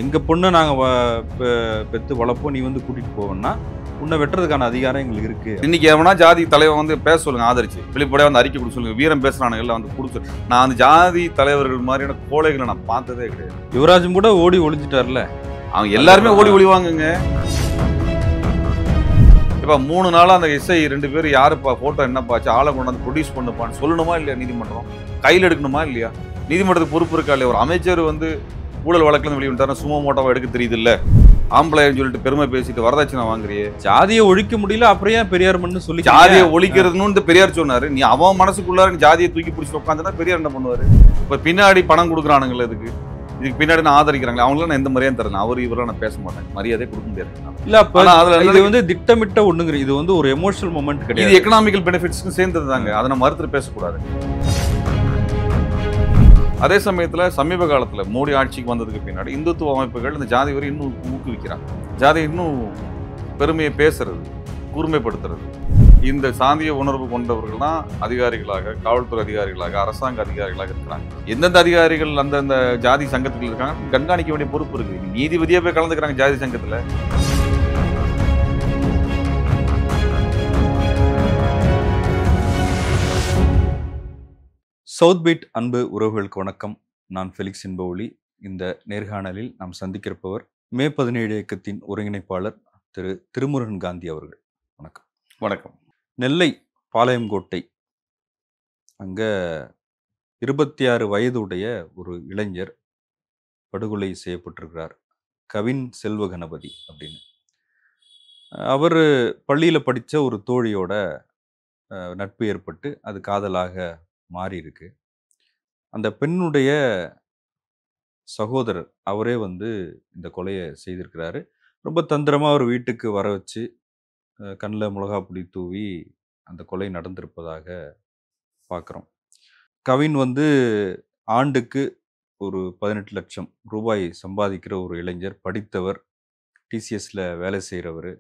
எங்க பொண்ண நாங்க பெத்து வளர்ப்போம். நீ வந்து கூட்டிட்டு போவேன்னா, உன்னை வெட்டுறதுக்கான அதிகாரம் எங்களுக்கு இருக்கு. இன்னைக்கு எவனா ஜாதி தலைவன் வந்து பேச சொல்லுங்க, ஆதரிச்சு வெளிப்படையா வந்து அறிக்கை கொடுக்க சொல்லுங்க. வீரம் பேசுறானுங்கல்ல வந்து கொடுத்து. நான் அந்த ஜாதி தலைவர்கள் மாதிரியான கோழைகளை நான் பார்த்ததே கிடையாது. யுவராஜும் கூட ஓடி ஒளிஞ்சிட்டார்ல. அவங்க எல்லாருமே ஓடி ஒளிவாங்கங்க. இப்ப 3 நாளா அந்த எஸ்ஐ 2 பேர் யாருப்பா போட்டோ என்னப்பா ஆச்சு, ஆளை கொண்டாந்து ப்ரொடியூஸ் பண்ணுப்பான்னு சொல்லணுமா இல்லையா? நீதிமன்றம் கையில் எடுக்கணுமா இல்லையா? நீதிமன்றத்துக்கு பொறுப்பு இருக்கா இல்லையா? ஒரு அமைச்சர் வந்து ஊழல் வழக்கில் வெளியே விட்டாருன்னா சும்மா மோட்டாவா எடுக்க தெரியுது இல்ல? ஆம்பளைன்னு சொல்லிட்டு பெருமை பேசிட்டு வரதட்சணை வாங்குறியே. ஜாதியை ஒழிக்க முடியல, அப்புறம் ஏன் பெரியார் மண்ணு சொல்லி ஜாதியை ஒழிக்கிறதுன்னு பெரியார் சொன்னாரு. நீ அவன் மனசுக்குள்ளார நீ ஜாதியை தூக்கி பிடிச்சி உட்காந்துனா பெரியார் என்ன பண்ணுவாரு? இப்ப பின்னாடி பணம் கொடுக்குறானுங்களே இதுக்கு பின்னாடி நான் ஆதரிக்கிறாங்களே அவங்களாம் நான் எந்த மரியாதை தரல. அவர் இவரெல்லாம் நான் பேச மாட்டேன், மரியாதை கொடுக்க முடியாது. இல்ல அப்ப அதுல இது வந்து திட்டமிட்ட ஒண்ணுங்கிற, இது வந்து ஒரு எமோஷனல் மொமெண்ட் கிடையாது. இது எக்கனாமிக்கல் பெனிஃபிட்ஸ்க்கு சேர்ந்தது தாங்க. அதை நம்ம மறுத்து பேசக்கூடாது. அதே சமயத்துல சமீப காலத்துல மோடி ஆட்சிக்கு வந்ததுக்கு பின்னாடி இந்துத்துவ அமைப்புகள் இந்த ஜாதி வரை இன்னும் ஊக்குவிக்கிறாங்க. ஜாதி இன்னும் பெருமையை பேசுறது, கூர்மைப்படுத்துறது. இந்த சாதிய உணர்வு கொண்டவர்கள் தான் அதிகாரிகளாக, காவல்துறை அதிகாரிகளாக, அரசாங்க அதிகாரிகளாக இருக்கிறாங்க. எந்தெந்த அதிகாரிகள் அந்தந்த ஜாதி சங்கத்தில் இருக்காங்க கண்காணிக்க வேண்டிய பொறுப்பு இருக்கு. நீதிபதியா போய் கலந்துக்கிறாங்க ஜாதி சங்கத்துல. சவுத் பீட் அன்பு உறவுகளுக்கு வணக்கம். நான் ஃபெலிக்ஸ் இன்பஒளி. இந்த நேர்காணலில் நாம் சந்திக்கிறப்பவர் மே 17 இயக்கத்தின் ஒருங்கிணைப்பாளர் திரு திருமுருகன் காந்தி அவர்கள். வணக்கம். வணக்கம். நெல்லை பாளையங்கோட்டை அங்க 26 வயதுடைய ஒரு இளைஞர் படுகொலை செய்யப்பட்டிருக்கிறார். கவின் செல்வ கணபதி அப்படின்னு. அவர் பள்ளியில் படித்த ஒரு தோழியோட நட்பு ஏற்பட்டு அது காதலாக மாறி இருக்கு. அந்த பெண்ணுடைய சகோதரர் அவரே வந்து இந்த கொலையை செய்திருக்கிறாரு. ரொம்ப தந்திரமா அவர் வீட்டுக்கு வர வச்சு கண்ணில் மிளகா பொடி தூவி அந்த கொலை நடந்திருப்பதாக பார்க்குறோம். கவின் வந்து ஆண்டுக்கு ஒரு 18 லட்சம் ரூபாய் சம்பாதிக்கிற ஒரு இளைஞர், படித்தவர், டிசிஎஸ்ல வேலை செய்கிறவர்.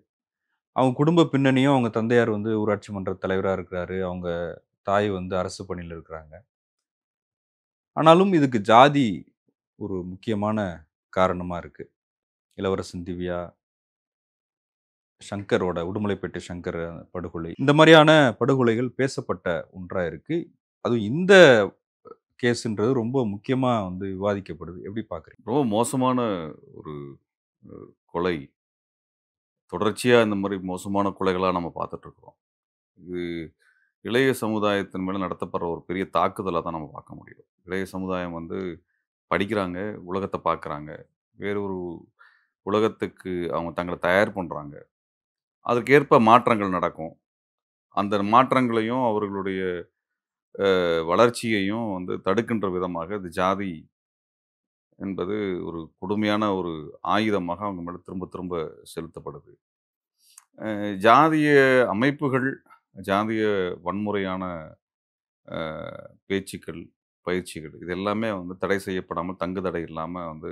அவங்க குடும்ப பின்னணியும், அவங்க தந்தையார் வந்து ஊராட்சி மன்ற தலைவராக இருக்கிறாரு, அவங்க தாய் வந்து அரசு பணியில் இருக்கிறாங்க. ஆனாலும் இதுக்கு ஜாதி ஒரு முக்கியமான காரணமாக இருக்குது. இளவரசன் திவ்யா, சங்கரோட உடுமலைப்பேட்டை சங்கர் படுகொலை, இந்த மாதிரியான படுகொலைகள் பேசப்பட்ட ஒன்றாக இருக்குது. அதுவும் இந்த கேஸுன்றது ரொம்ப முக்கியமாக வந்து விவாதிக்கப்படுது. எப்படி பார்க்குறீங்க? ரொம்ப மோசமான ஒரு கொலை. தொடர்ச்சியாக இந்த மாதிரி மோசமான கொலைகளாக நம்ம பார்த்துட்டு இருக்கிறோம். இது இளைய சமுதாயத்தின் மேலே நடத்தப்படுற ஒரு பெரிய தாக்குதலாக தான் நம்ம பார்க்க முடியும். இளைய சமுதாயம் வந்து படிக்கிறாங்க, உலகத்தை பார்க்குறாங்க, வேறொரு உலகத்துக்கு அவங்க தங்களை தயார் பண்ணுறாங்க. அதற்கேற்ப மாற்றங்கள் நடக்கும். அந்த மாற்றங்களையும் அவர்களுடைய வளர்ச்சியையும் வந்து தடுக்கின்ற விதமாக இந்த ஜாதி என்பது ஒரு கொடுமையான ஒரு ஆயுதமாக அவங்க மேலே திரும்ப திரும்ப செலுத்தப்படுது. ஜாதிய அமைப்புகள், ஜாதிய வன்முறையான பேச்சுக்கள், பயிற்சிகள் இது எல்லாமே வந்து தடை செய்யப்படாமல், தங்கு தடை இல்லாமல் வந்து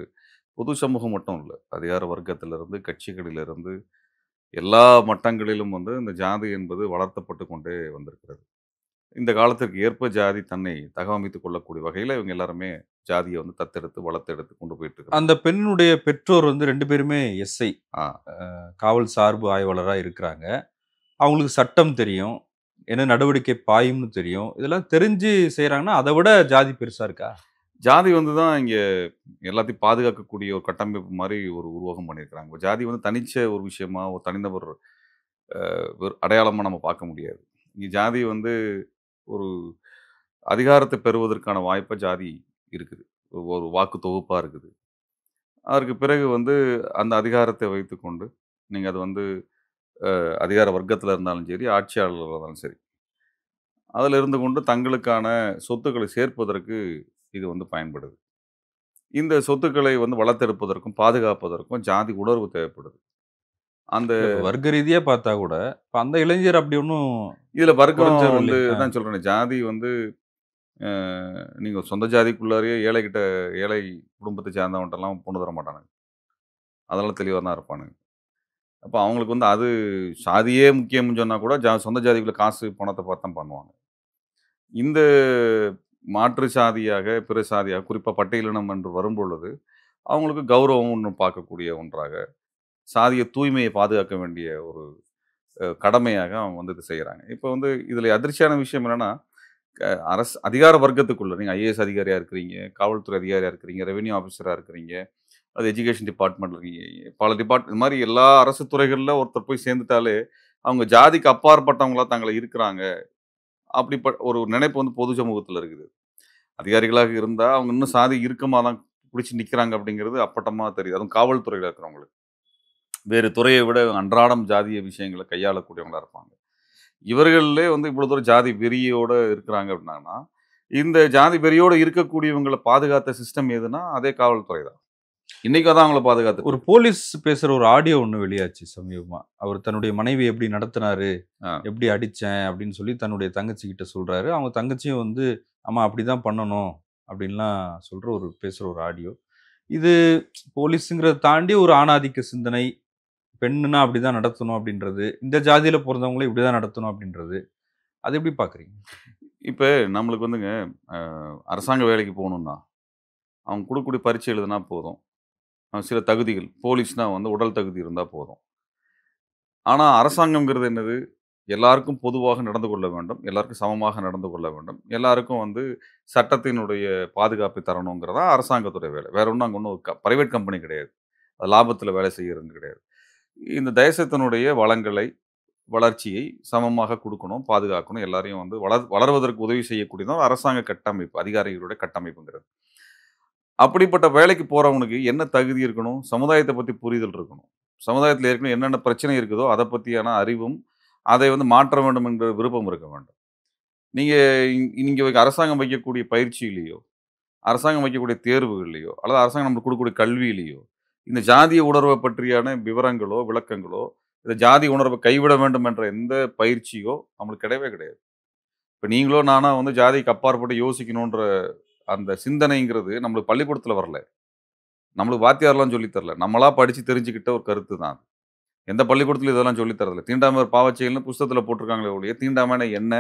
பொது சமூகம் மட்டும் இல்லை, அதிகார வர்க்கத்திலிருந்து, கட்சிகளிலிருந்து எல்லா மட்டங்களிலும் வந்து இந்த ஜாதி என்பது வளர்த்தப்பட்டு கொண்டே வந்திருக்கிறது. இந்த காலத்திற்கு ஏற்ப ஜாதி தன்னை தகவமைத்துக் கொள்ளக்கூடிய வகையில் இவங்க எல்லாருமே ஜாதியை வந்து தத்தெடுத்து வளர்த்தெடுத்து கொண்டு போயிட்டு இருக்காங்க. அந்த பெண்ணுடைய பெற்றோர் வந்து 2 பேருமே எஸ்ஐ, காவல் சார்பு ஆய்வாளராக இருக்கிறாங்க. அவங்களுக்கு சட்டம் தெரியும், என்ன நடவடிக்கை பாயும்னு தெரியும். இதெல்லாம் தெரிஞ்சு செய்கிறாங்கன்னா அதை விட ஜாதி பெருசாக இருக்கா? ஜாதி வந்து தான் இங்கே எல்லாத்தையும் பாதுகாக்கக்கூடிய ஒரு கட்டமைப்பு மாதிரி ஒரு உருவாக்கம் பண்ணியிருக்கிறாங்க. ஜாதி வந்து தனிச்ச ஒரு விஷயமா, ஒரு தனிநபர் அடையாளமாக நம்ம பார்க்க முடியாது. இங்கே ஜாதி வந்து ஒரு அதிகாரத்தை பெறுவதற்கான வாய்ப்பை ஜாதி இருக்குது. ஒரு வாக்கு தொகுப்பாக இருக்குது. அதற்கு பிறகு வந்து அந்த அதிகாரத்தை வைத்துக்கொண்டு நீங்கள் அது வந்து அதிகார வர்க்கத்தில் இருந்தாலும் சரி, ஆட்சியாளர்களாக இருந்தாலும் சரி, அதில் இருந்து கொண்டு தங்களுக்கான சொத்துக்களை சேர்ப்பதற்கு இது வந்து பயன்படுது. இந்த சொத்துக்களை வந்து வளர்த்தெடுப்பதற்கும் பாதுகாப்பதற்கும் ஜாதி உணர்வு தேவைப்படுது. அந்த வர்க்க ரீதியா பார்த்தா கூட இப்ப அந்த இளைஞர் அப்படி ஒன்றும் இதில் வர்க்கம் குறைஞ்சவர் வந்து இல்லையே. தான் சொல்கிறேன். ஜாதி வந்து நீங்கள் சொந்த ஜாதிக்குள்ளாரையே ஏழை குடும்பத்தை சேர்ந்தவன்ட்டெல்லாம் பொண்ணு தர மாட்டானுங்க. அதெல்லாம் தெளிவாக தான் இருப்பானுங்க. அப்போ அவங்களுக்கு வந்து அது சாதியே முக்கியம்னு சொன்னால் கூட சொந்த ஜாதிக்குள்ள காசு பணத்தை பார்த்து தான் பண்ணுவாங்க. இந்த மாற்று சாதியாக, பிற சாதியாக, குறிப்பாக பட்டியலினம் என்று வரும்பொழுது அவங்களுக்கு கௌரவம் ஒண்ணு பார்க்கக்கூடிய ஒன்றாக, சாதிய தூய்மையை பாதுகாக்க வேண்டிய ஒரு கடமையாக அவங்க வந்து இத செய்றாங்க. இப்ப வந்து இதில அதிர்ச்சியான விஷயம் என்னன்னா, அரசு அதிகார வர்க்கத்துக்குள்ள நீங்க ஐஏஎஸ் அதிகாரியா இருக்கிறீங்க, காவல்துறை அதிகாரியா இருக்கிறீங்க, ரெவென்யூ ஆஃபீஸரா இருக்கிறீங்க, அது எஜுகேஷன் டிபார்ட்மெண்ட்ல இருக்கீங்க. பல இந்த மாரி எல்லா அரசு துறைகள்ல ஒருத்தர் போய் சேர்ந்துட்டாலே, அவங்க ஜாதிக்கு அப்பாற்பட்டவங்களா தங்கள இருக்கிறாங்க. ஒரு நினைப்பு வந்து பொது சமூகத்தில இருக்குது. அதிகாரிகளாக இருந்தா, அவங்க இன்னும் சாதி இறுக்கமா தான் புடிச்சு நிக்கிறாங்க அப்படிங்கிறது அப்பட்டமா தெரியுது. அதுவும் காவல்துறையில இருக்கிறவங்களுக்கு. வேறு துறையை விட அன்றாடம் ஜாதிய விஷயங்கள கையாளக்கூடியவங்களா இருப்பாங்க. இவர்கள்லே வந்து இவ்வளவு தூரம் ஜாதி வெறியோட இருக்கிறாங்க அப்படின்னாங்கன்னா, இந்த ஜாதி வெறியோட இருக்கக்கூடியவங்கள பாதுகாத்த சிஸ்டம் எதுன்னா, அதே காவல்துறை தான். இன்னைக்கும் அதான் அவங்கள பாதுகாத்துட்டு ஒரு இருக்கு. போலீஸ் பேசுற ஒரு ஆடியோ ஒண்ணு வெளியாச்சு சமீபமா. அவர் தன்னுடைய மனைவிய எப்படி நடத்துனாரு, ஆ. எப்படி அடிச்சேன் அப்படின்னு சொல்லி தன்னுடைய தங்கச்சி கிட்ட சொல்றாரு. அவங்க தங்கச்சியும் வந்து, ஆமா அப்படிதான் பண்ணணும் அப்படின்லாம் சொல்ற ஒரு பேசுற ஒரு ஆடியோ. இது போலீஸ்ங்கிறத தாண்டி ஒரு ஆணாதிக்க சிந்தனை, பெண்ணுன்னா அப்படிதான் நடத்தணும் அப்படின்றது, இந்த ஜாதியில பொறந்தவங்கள இப்படிதான் நடத்தணும் அப்படின்றது. அத எப்படி பார்க்குறீங்க? இப்ப நம்மளுக்கு வந்துங்க, அ அரசாங்க வேலைக்கு போணும்னா, அவங்க குடுக்கக்கூடிய பரீட்சை எழுதுனா போதும். சில தகுதிகள், போலீஸ்னா வந்து உடல் தகுதி இருந்தா போதும். ஆனா அரசாங்கம்ங்கிறது என்னது? எல்லாருக்கும் பொதுவாக நடந்து கொள்ள வேண்டும். எல்லாருக்கும் சமமாக நடந்து கொள்ள வேண்டும். எல்லாருக்கும் வந்து சட்டத்தினுடைய பாதுகாப்பை தரணுங்கிறது தான் அரசாங்கத்துடைய வேலை. வேற ஒண்ணும் அங்க ஒண்ணும் பிரைவேட் கம்பெனி கிடையாது. அது லாபத்தில வேலை செய்யறது கிடையாது. இந்த தேசத்தினுடைய வளங்களை, வளர்ச்சியை சமமாக குடுக்கணும், பாதுகாக்கணும். எல்லாரையும் வந்து வளர்வதற்கு உதவி செய்யக்கூடியது தான் அரசாங்க கட்டமைப்பு, அதிகாரிகளுடைய கட்டமைப்புங்கிறது. அப்படிப்பட்ட வேலைக்கு போறவனுக்கு என்ன தகுதி இருக்கணும்? சமுதாயத்த பத்தி புரிதல் இருக்கணும். சமுதாயத்தில ஏற்கனவே என்னென்ன பிரச்சனை இருக்குதோ, அத பத்தியான அறிவும், அதை வந்து மாற்ற வேண்டும் என்கிற விருப்பம் இருக்க வேண்டும். நீங்க நீங்க அரசாங்கம் வைக்கக்கூடிய பயிற்சியிலயோ, அரசாங்கம் வைக்கக்கூடிய தேர்வுகள்லயோ, அல்லது அரசாங்கம் நமக்கு குடுக்கக்கூடிய கல்வியிலயோ, இந்த ஜாதிய உணர்வ பற்றியான விவரங்களோ, விளக்கங்களோ, இந்த ஜாதி உணர்வ கைவிட வேண்டும் என்ற எந்த பயிற்சியோ நம்மளுக்கு கிடையவே கிடையாது. இப்ப நீங்களோ, நானோ வந்து ஜாதிக்கு அப்பாற்பட்டு யோசிக்கணுன்ற அந்த சிந்தனைங்கிறது நம்மளுக்கு பள்ளிக்கூடத்தில வரல. நம்மளுக்கு வாத்தியார்லாம் சொல்லி தரல. நம்மளா படிச்சு தெரிஞ்சுக்கிட்ட ஒரு கருத்து தான் அது. எந்த பள்ளிக்கூடத்திலும் இதெல்லாம் சொல்லி தர்றதில்ல. தீண்டாமை ஒரு பாவச் செயல்னு புஸ்தகத்தில போட்டிருக்காங்களே ஒழிய, தீண்டாமைன்னா என்ன?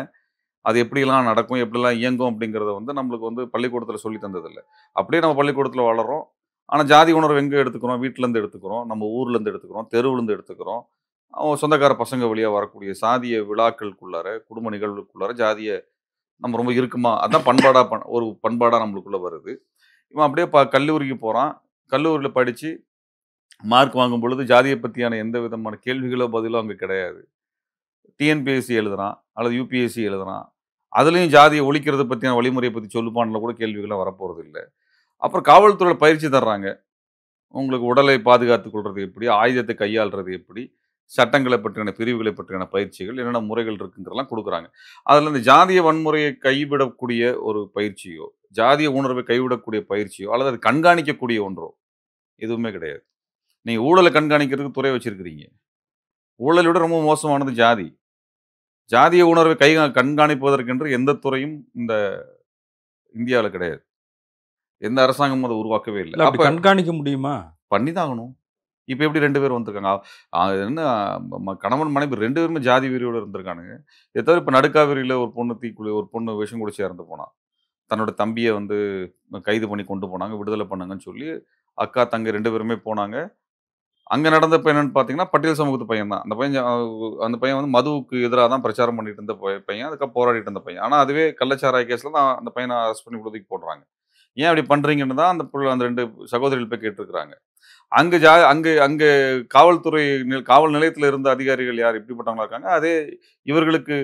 அது எப்படிலாம் நடக்கும்? எப்படிலாம் இயங்கும்? அப்படிங்கிறத வந்து நம்மளுக்கு வந்து பள்ளிக்கூடத்தில சொல்லி தந்ததில்ல. அப்படியே நம்ம பள்ளிக்கூடத்தில வளர்றோம். ஆனா ஜாதி உணர்வு எங்க எடுத்துக்கிறோம்? வீட்லருந்து எடுத்துக்கிறோம். நம்ம ஊர்லருந்து எடுத்துக்கிறோம். தெருவுலருந்து எடுத்துக்கிறோம். அவங்க சொந்தக்கார பசங்க வழியா வரக்கூடிய சாதிய விழாக்களுக்குள்ளார, குடும்ப நிகழ்வுக்குள்ளார ஜாதிய நம்ம ரொம்ப இறுக்கமா அதான் பண்பாடா ஒரு பண்பாடா நம்மளுக்குள்ள வருது. இவன் அப்படியே கல்லூரிக்கு போறான். கல்லூரியில படிச்சு மார்க் வாங்கும் பொழுது ஜாதிய பத்தியான எந்த விதமான கேள்விகளோ, பதிலோ அங்க கிடையாது. டிஎன்பிஎஸ்சி எழுதுறான், அல்லது யுபிஎஸ்சி எழுதுறான். அதுலயும் ஜாதிய ஒழிக்கிறத பத்தியான வழிமுறைய பத்தி சொல்லுப்பான்ல கூட கேள்விகள்லாம் வரப்போறதில்ல. அப்புறம் காவல்துறையில பயிற்சி தர்றாங்க. உங்களுக்கு உடலை பாதுகாத்துக் கொள்றது எப்படி? ஆயுதத்தை கையாள்றது எப்படி? சட்டங்கள பற்றியான பிரிவுகளை பற்றியான பயிற்சிகள், என்னென்ன முறைகள் இருக்குங்கிறதெல்லாம் குடுக்குறாங்க. அதுல இந்த ஜாதிய வன்முறையை கைவிடக்கூடிய ஒரு பயிற்சியோ, ஜாதிய உணர்வை கைவிடக்கூடிய பயிற்சியோ, அல்லது அதை கண்காணிக்கக்கூடிய ஒன்றோ எதுவுமே கிடையாது. நீங்க ஊழல கண்காணிக்கிறதுக்கு துறை வச்சிருக்கிறீங்க. ஊழலை விட ரொம்ப மோசமானது ஜாதி. ஜாதிய உணர்வை கண்காணிப்பதற்கென்று எந்த துறையும் இந்த இந்தியாவுல கிடையாது. எந்த அரசாங்கமும் அத உருவாக்கவே இல்ல. இல்ல அப்படி அப்ப கண்காணிக்க முடியுமா? பண்ணி தான் ஆகணும். இப்ப எப்படி 2 பேர் வந்திருக்காங்க. என்ன கணவன், மனைவி 2 பேருமே ஜாதி வெறியோட இருந்திருக்கானுங்க. இத தவிர இப்ப நடுக்காவேரியில ஒரு பொண்ணு விஷம் குடிச்சு இறந்து போனா. தன்னோட தம்பிய வந்து கைது பண்ணி கொண்டு போனாங்க. விடுதலை பண்ணுங்கன்னு சொல்லி அக்கா, தங்கை 2 பேருமே போனாங்க. அங்க நடந்தப்ப என்னன்னு பார்த்தீங்கன்னா, பட்டியல் சமூகத்து பையன் தான். அந்த பையன் வந்து மதுவுக்கு எதிரா தான் பிரச்சாரம் பண்ணிட்டு இருந்த பையன். அதுக்கப்புறம் போராடிட்டு இருந்த பையன். ஆனா அதுவே கள்ளச்சாராய கேஸ்ல தான் அந்த பையன அரெஸ்ட் பண்ணி உள்ள தூக்கி போடுறாங்க. ஏன் அப்படி பண்றீங்கன்னு தான் அந்த 2 சகோதரிகள் போய் கேட்டுருக்காங்க. அங்க அங்க காவல் நிலையத்தில இருந்த அதிகாரிகள் யார் எப்படிப்பட்டவங்களா இருக்காங்க. அதே இவர்களுக்கு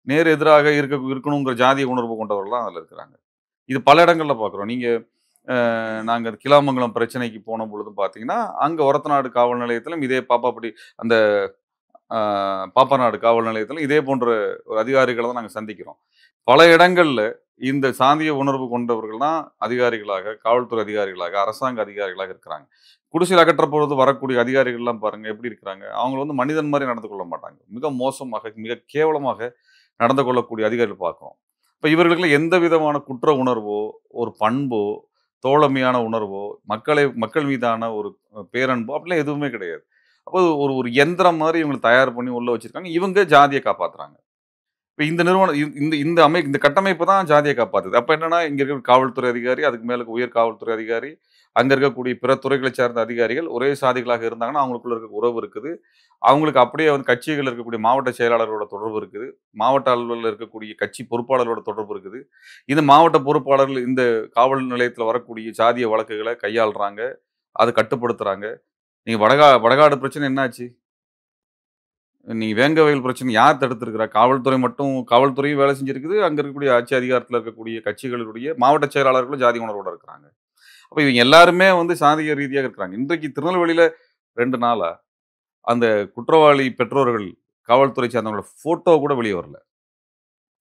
நேர் எதிராக இருக்கணுங்கிற ஜாதிய உணர்வு கொண்டவர்கள் தான் அதுல இருக்கிறாங்க. இது பல இடங்கள்ல பார்க்குறோம். நீங்க நாங்க கிளாமங்கலம் பிரச்சனைக்கு போன பொழுதும் பார்த்தீங்கன்னா, அங்க ஒரத்தநாடு காவல் நிலையத்திலும் இதே பாப்பாப்பட்டி அந்த அ பாப்பாநாடு காவல் நிலையத்திலும் இதே போன்ற ஒரு அதிகாரிகள தான் நாங்க சந்திக்கிறோம். பல இடங்கள்ல இந்த சாதிய உணர்வு கொண்டவர்கள் தான் அதிகாரிகளாக, காவல்துறை அதிகாரிகளாக, அரசாங்க அதிகாரிகளாக இருக்கிறாங்க. குடிசையில் அகற்றப்பொழுது வரக்கூடிய அதிகாரிகள்லாம் பாருங்க எப்படி இருக்கிறாங்க. அவங்க வந்து மனிதன் மாரி நடந்து கொள்ள மாட்டாங்க. மிக மோசமாக, மிக கேவலமாக நடந்து கொள்ளக்கூடிய அதிகாரிகள் பார்க்கிறோம். இப்ப இவர்களுக்குலாம் எந்த விதமான குற்ற உணர்வோ, ஒரு பண்போ, தோழமையான உணர்வோ, மக்கள் மீதான ஒரு பேரன்போ அப்படிலாம் எதுவுமே கிடையாது. அப்போ ஒரு ஒரு எந்திரம் மாரி இவங்கள தயார் பண்ணி உள்ள வச்சிருக்காங்க. இவங்க ஜாதிய காப்பாத்துறாங்க. இப்ப இந்த நிறுவனம் இந்த கட்டமைப்பு தான் ஜாதிய காப்பாத்துது. அப்ப என்னன்னா, இங்க இருக்கிற காவல்துறை அதிகாரி, அதுக்கு மேல உயர் காவல்துறை அதிகாரி, அங்க இருக்கக்கூடிய பிற துறைகளைச் சார்ந்த அதிகாரிகள் ஒரே சாதிகளாக இருந்தாங்கன்னா, அவங்களுக்குள்ள இருக்க உறவு இருக்குது. அவங்களுக்கு அப்படியே வந்து கட்சிகள்ல இருக்கக்கூடிய மாவட்ட செயலாளர்களோட தொடர்பு இருக்குது. மாவட்ட அளவில இருக்கக்கூடிய கட்சி பொறுப்பாளர்களோட தொடர்பு இருக்குது. இந்த மாவட்ட பொறுப்பாளர்கள் இந்த காவல் நிலையத்தில வரக்கூடிய சாதிய வழக்குகள கையாள்றாங்க. அத கட்டுப்படுத்துறாங்க. நீங்க வடகாடு பிரச்சனை என்னாச்சு? நீங்க வேங்கவயல் பிரச்சனை யார் தடுத்திருக்கிறா? காவல்துறை மட்டும் காவல்துறையும் வேலை செஞ்சிருக்குது. அங்க இருக்கக்கூடிய ஆட்சி அதிகாரத்தில இருக்கக்கூடிய கட்சிகளுடைய மாவட்ட செயலாளர்களும் ஜாதி உணர்வோட இருக்கிறாங்க. அப்ப இவங்க எல்லாருமே வந்து சாதிய ரீதியாக இருக்கிறாங்க. இன்றைக்கு திருநெல்வேலியில 2 நாளா அந்த குற்றவாளி பெற்றோர்கள், காவல்துறை சார்ந்தவங்களோட ஃபோட்டோ கூட வெளிய வரல.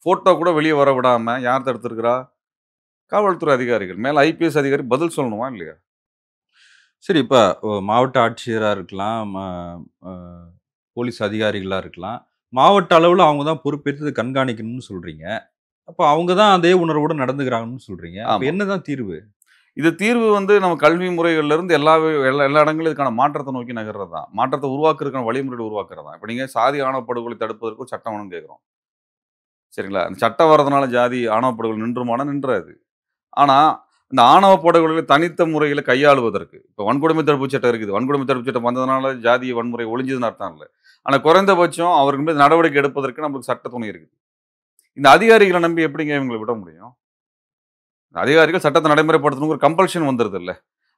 ஃபோட்டோ கூட வெளிய வர விடாம யார் தடுத்திருக்கிறா? காவல்துறை அதிகாரிகள். மேல ஐபிஎஸ் அதிகாரி பதில் சொல்லணுமா? இல்லையா? சரி, இப்ப மாவட்ட ஆட்சியரா இருக்கலாம், அ போலீஸ் அதிகாரிகளா இருக்கலாம். மாவட்ட அளவுல அவங்க தான் பொறுப்பேத்து இத கண்காணிக்கணும்னு சொல்றீங்க. அப்ப அவங்க தான் அதே உணர்வோட நடந்துக்கிறாங்கன்னு சொல்றீங்க. அப்ப ஆமா. என்னதான் தீர்வு? இது தீர்வு வந்து நம்ம கல்வி முறைகள்ல இருந்து எல்லா எல்லா இடங்களிலும் இதுக்கான மாற்றத்த நோக்கி நகர்றது தான். மாற்றத்த உருவாக்குறதுக்கான வழிமுறைகள உருவாக்குறது தான். இப்ப நீங்க சாதி ஆணவ படுகொலை தடுப்பதற்கு ஒரு சட்டம் வேணும்னு கேட்கிறோம். சரிங்களா? அந்த சட்டம் வர்றதுனால ஜாதி ஆணவ படுகொலை நின்றுமானா? நின்றாது. ஆனா, இந்த ஆணவ படுகொலைகளை தனித்த முறையில கையாளுவதற்கு, இப்ப வன்கொடுமை தடுப்பு சட்டம் இருக்குது. வன்கொடுமை தடுப்பு சட்டம் வந்ததுனால ஜாதிய வன்முறை ஒழிஞ்சதுன்னு அர்த்தம் இல்ல. ஆனா குறைந்தபட்சம் அவர்கள் மீது நடவடிக்கை எடுப்பதற்கு நமக்கு சட்ட துணை இருக்குது. இந்த அதிகாரிகள நம்பி எப்படிங்க இவங்கள விட முடியும்? அதிகாரிகள் சட்டத்த நடைமுறைப்படுத்தணுங்கிற கம்பல்ஷன் வந்துருதுல்ல.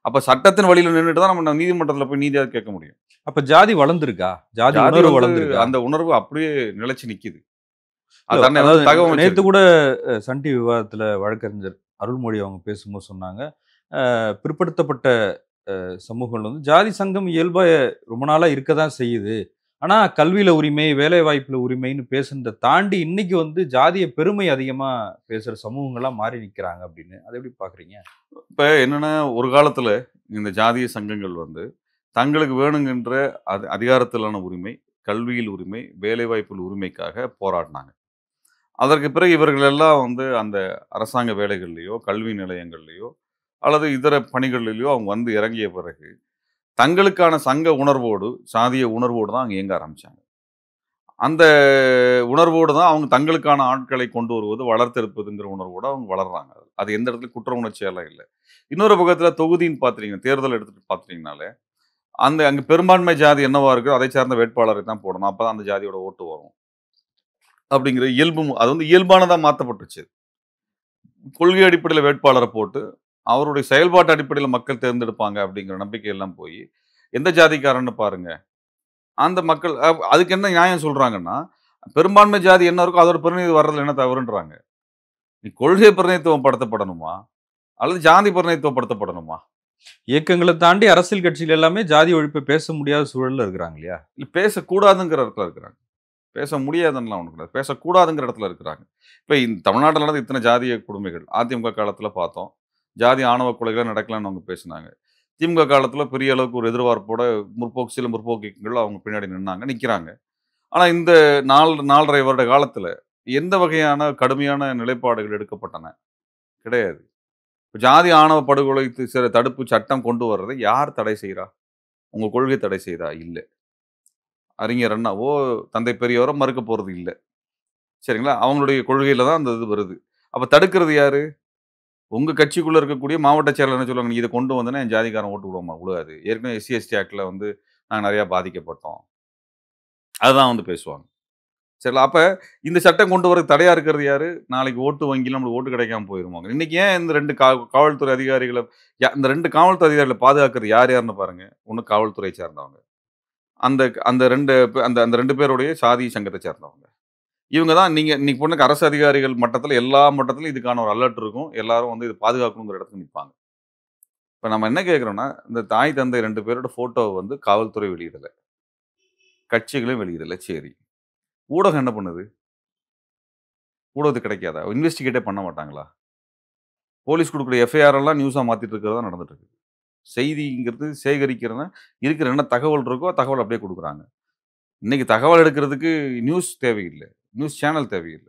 அப்ப சட்டத்தின் வழியில நின்னுட்டு தான் நம்ம நீதிமன்றத்தில போய் நீதியா கேட்க முடியும். அப்ப ஜாதி வளர்ந்திருக்கா? ஜாதி ஜாதி உணர்வு வந்து வளர்ந்திருக்கா? அந்த உணர்வு அப்படியே நிலைச்சு நிக்குது. இல்ல, அது தன்னை அதாவது வந்து தகவமைச்சிருக்கு. நேத்து கூட சன் டிவி விவாதத்துல வழக்கறிஞர் அருள்மொழி அவங்க பேசும்போது சொன்னாங்க. பிற்படுத்தப்பட்ட சமூகங்கள் வந்து ஜாதி சங்கம் இயல்பா ரொம்ப நாளா இருக்க தான் செய்யுது. ஆனா கல்வியில உரிமை, வேலைவாய்ப்புல உரிமைன்னு பேசுனத தாண்டி இன்னைக்கு வந்து ஜாதிய பெருமை அதிகமா பேசுற சமூகங்களா மாறி நிக்கிறாங்க அப்படின்னு. அத எப்படி பார்க்குறீங்க? இப்ப என்னன்னா, ஒரு காலத்துல இந்த ஜாதிய சங்கங்கள் வந்து தங்களுக்கு வேணுங்கின்ற அதிகாரத்திலான உரிமை, கல்வியில் உரிமை, வேலைவாய்ப்பில் உரிமைக்காக போராடினாங்க. அதற்கு பிறகு இவர்கள் எல்லாம் வந்து அந்த அரசாங்க வேலைகள்லயோ, கல்வி நிலையங்கள்லயோ அல்லது இதர பணிகள்லயோ அவங்க வந்து இறங்கிய பிறகு, தங்களுக்கான சங்க உணர்வோடு, சாதிய உணர்வோடு தான் அங்க இயங்க ஆரம்பிச்சாங்க. அந்த உணர்வோடு தான் அவங்க தங்களுக்கான ஆட்களை கொண்டு வருவது, வளர்த்தெடுப்பதுங்கிற உணர்வோட அவங்க வளர்றாங்க. அது எந்த இடத்துலயும் குற்ற உணர்ச்சியெல்லாம் இல்ல. இன்னொரு பக்கத்துல தொகுதின்னு பார்த்துட்டீங்கன்னா, தேர்தல் எடுத்துட்டு பார்த்துட்டீங்கனாலே, அங்க பெரும்பான்மை ஜாதி என்னவா இருக்கோ, அதை சார்ந்த வேட்பாளரை தான் போடணும். அப்பதான் அந்த ஜாதியோட ஓட்டு வரும். அப்படிங்கிற அது வந்து இயல்பானதா மாத்தப்பட்டுருச்சு. கொள்கை அடிப்படையில வேட்பாளர போட்டு, அவருடைய செயல்பாட்டு அடிப்படையில மக்கள் தேர்ந்தெடுப்பாங்க அப்படிங்கிற நம்பிக்கை எல்லாம் போயி, எந்த ஜாதிக்காரன்னு பாருங்க. அந்த மக்கள் அதுக்கு என்ன நியாயம் சொல்றாங்கன்னா, பெரும்பான்மை ஜாதி என்ன இருக்கோ அதோட பிரதிநிதி வர்றதுல என்ன தவறுன்றாங்க. நீ கொள்கை பிரதிநிதித்துவம் படுத்தப்படணுமா? அல்லது ஜாதி பிரதிநிதித்துவப்படுத்தப்படணுமா? இயக்கங்கள தாண்டி அரசியல் கட்சிகள் எல்லாமே ஜாதி ஒழிப்ப பேச முடியாத சூழல்ல இருக்கிறாங்க இல்லையா? இல்ல பேசக்கூடாதுங்கிற இடத்துல இருக்கிறாங்க. பேச முடியாதுன்னுலாம் ஒண்ணும் கிடையாது. பேசக்கூடாதுங்கிற இடத்துல இருக்கிறாங்க. இப்ப தமிழ்நாட்டுல நடந்த இத்தனை ஜாதிய கொடுமைகள். அதிமுக காலத்துல பார்த்தோம். ஜாதி ஆணவ கொலைகள் நடக்கலாம்ன்னு அவங்க பேசுனாங்க. திமுக காலத்துல பெரிய அளவுக்கு ஒரு எதிர்பார்ப்போட சில முற்போக்கு இயக்கங்கள் அவங்க பின்னாடி நின்னாங்க, நிக்கிறாங்க. ஆனா இந்த 4 1/2 வருட காலத்துல எந்த வகையான கடுமையான நிலைப்பாடுகள் எடுக்கப்பட்டன? கிடையாது. இப்ப ஜாதி ஆணவ படுகொலை சில தடுப்பு சட்டம் கொண்டு வர்றதை யார் தடை செய்றா? உங்க கொள்கை தடை செய்தா? இல்ல. அறிஞர் அண்ணாவோ, தந்தை பெரியோரோ மறுக்க போறது இல்ல. சரிங்களா? அவங்களுடைய கொள்கையில தான் அந்த இது வருது. அப்ப தடுக்கிறது யாரு? உங்க கட்சிக்குள்ள இருக்கக்கூடிய மாவட்ட செயலாளர் என்ன சொல்லுவாங்க? "நீ இத கொண்டு வந்தேன்னா என் ஜாதிக்காரன் ஓட்டு விடுவாமா?" விழுவாது. ஏற்கனவே எஸ்சி, எஸ்டி ஆக்ட்ல வந்து நாங்க நெறைய பாதிக்கப்பட்டோம். அதுதான் வந்து பேசுவாங்க. சரிங்களா? அப்ப இந்த சட்டம் கொண்டு வரதுக்கு தடையா இருக்கிறது யாரு? நாளைக்கு ஓட்டு வங்கியில நம்மளுக்கு ஓட்டு கிடைக்காம போயிருமாங்க. இன்னைக்கு ஏன் இந்த 2 காவல்துறை அதிகாரிகள இந்த 2 காவல்துறை அதிகாரிகள பாதுகாக்கிறது யார் யாருன்னு பாருங்க. ஒண்ணு காவல்துறை சார்ந்தவங்க. அந்த அந்த 2 அந்த அந்த 2 பேருடைய சாதி சங்கத்த சேர்ந்தவங்க. இவங்க தான் நீங்க இன்னைக்கு பொண்ணுக்கு அரசு அதிகாரிகள் மட்டத்துல எல்லா மட்டத்திலும் இதுக்கான ஒரு அலர்ட் இருக்கும். எல்லாரும் வந்து இத பாதுகாக்கணுங்கிற இடத்துல நிப்பாங்க. இப்ப நம்ம என்ன கேட்கிறோம்னா, இந்த தாய், தந்தை 2 பேரோட ஃபோட்டோவ வந்து காவல்துறை வெளியிடல. கட்சிகளும் வெளியிடல. சரி. ஊடகம் என்ன பண்ணுது? ஊடகத்துக்கு கிடைக்காதா? இன்வெஸ்டிகேட்டே பண்ண மாட்டாங்களா? போலீஸ் குடுக்குற எஃப்ஐஆர் எல்லாம் நியூஸா மாத்திட்டு இருக்கிறது தான் நடந்துட்டு இருக்கு. செய்திங்கிறது சேகரிக்கிறதுனா, இருக்கிற என்ன தகவல் இருக்கோ, தகவல் அப்படியே குடுக்குறாங்க. இன்னைக்கு தகவல் எடுக்கிறதுக்கு நியூஸ் தேவையில்ல. நியூஸ் சேனல் தேவையில்ல.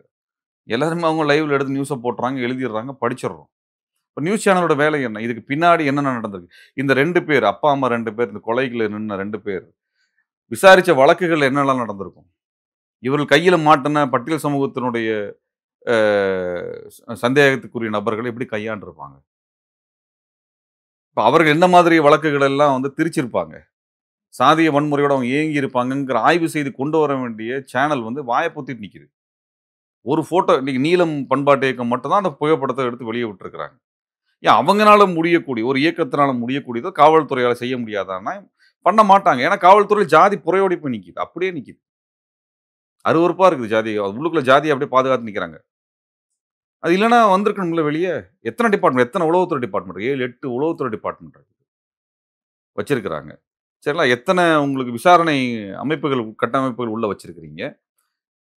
எல்லாருமே அவங்க லைவ்ல எடுத்து நியூஸ போட்டுறாங்க, எழுதிடுறாங்க, படிச்சிடுறோம். இப்ப நியூஸ் சேனலோட வேலை என்ன? இதுக்கு பின்னாடி என்னென்ன நடந்திருக்கு? இந்த 2 பேர், அப்பா, அம்மா 2 பேர், இந்த கொலைகள்ல நின்ன 2 பேர், விசாரிச்ச வழக்குகள் என்னெல்லாம் நடந்திருக்கும்? இவர்கள் கையில மாட்டுன பட்டியல் சமூகத்தினுடைய அ சந்தேகத்துக்குரிய நபர்களை எப்படி கையாண்டிருப்பாங்க? இப்ப அவர்கள் என்ன மாதிரி வழக்குகள் எல்லாம் வந்து திரிச்சிருப்பாங்க. சாதிய வன்முறையோட அவங்க ஏங்கி இருப்பாங்கங்கிற ஆய்வு செய்து கொண்டு வர வேண்டிய சேனல் வந்து வாய பொத்திட்டு நிக்குது. ஒரு ஃபோட்டோ இன்னைக்கு நீலம் பண்பாட்டு இயக்கம் மட்டும் தான் அந்த புகைப்படத்த எடுத்து வெளிய விட்டுருக்காங்க. ஏன் அவங்கனால முடியக்கூடிய ஒரு இயக்கத்தினால முடியக்கூடியத காவல்துறையால செய்ய முடியாதான்னா, பண்ண மாட்டாங்க. ஏன்னா காவல்துறையில ஜாதி புரையோடி போய் நிக்குது. அப்படியே நிக்குது. அருவருப்பா இருக்குது ஜாதி. உள்ளுக்குள்ள ஜாதிய அப்படியே பாதுகாத்து நிக்கிறாங்க. அது இல்லன்னா வந்திருக்கணும்ல வெளிய. எத்தன டிபார்ட்மெண்ட், எத்தன உளவுத்துறை டிபார்ட்மெண்ட் 7, 8 உளவுத்துறை டிபார்ட்மெண்ட் வச்சிருக்கிறாங்க. சரிங்களா? எத்தன உங்களுக்கு விசாரணை அமைப்புகள், கட்டமைப்புகள் உள்ள வச்சிருக்கிறீங்க.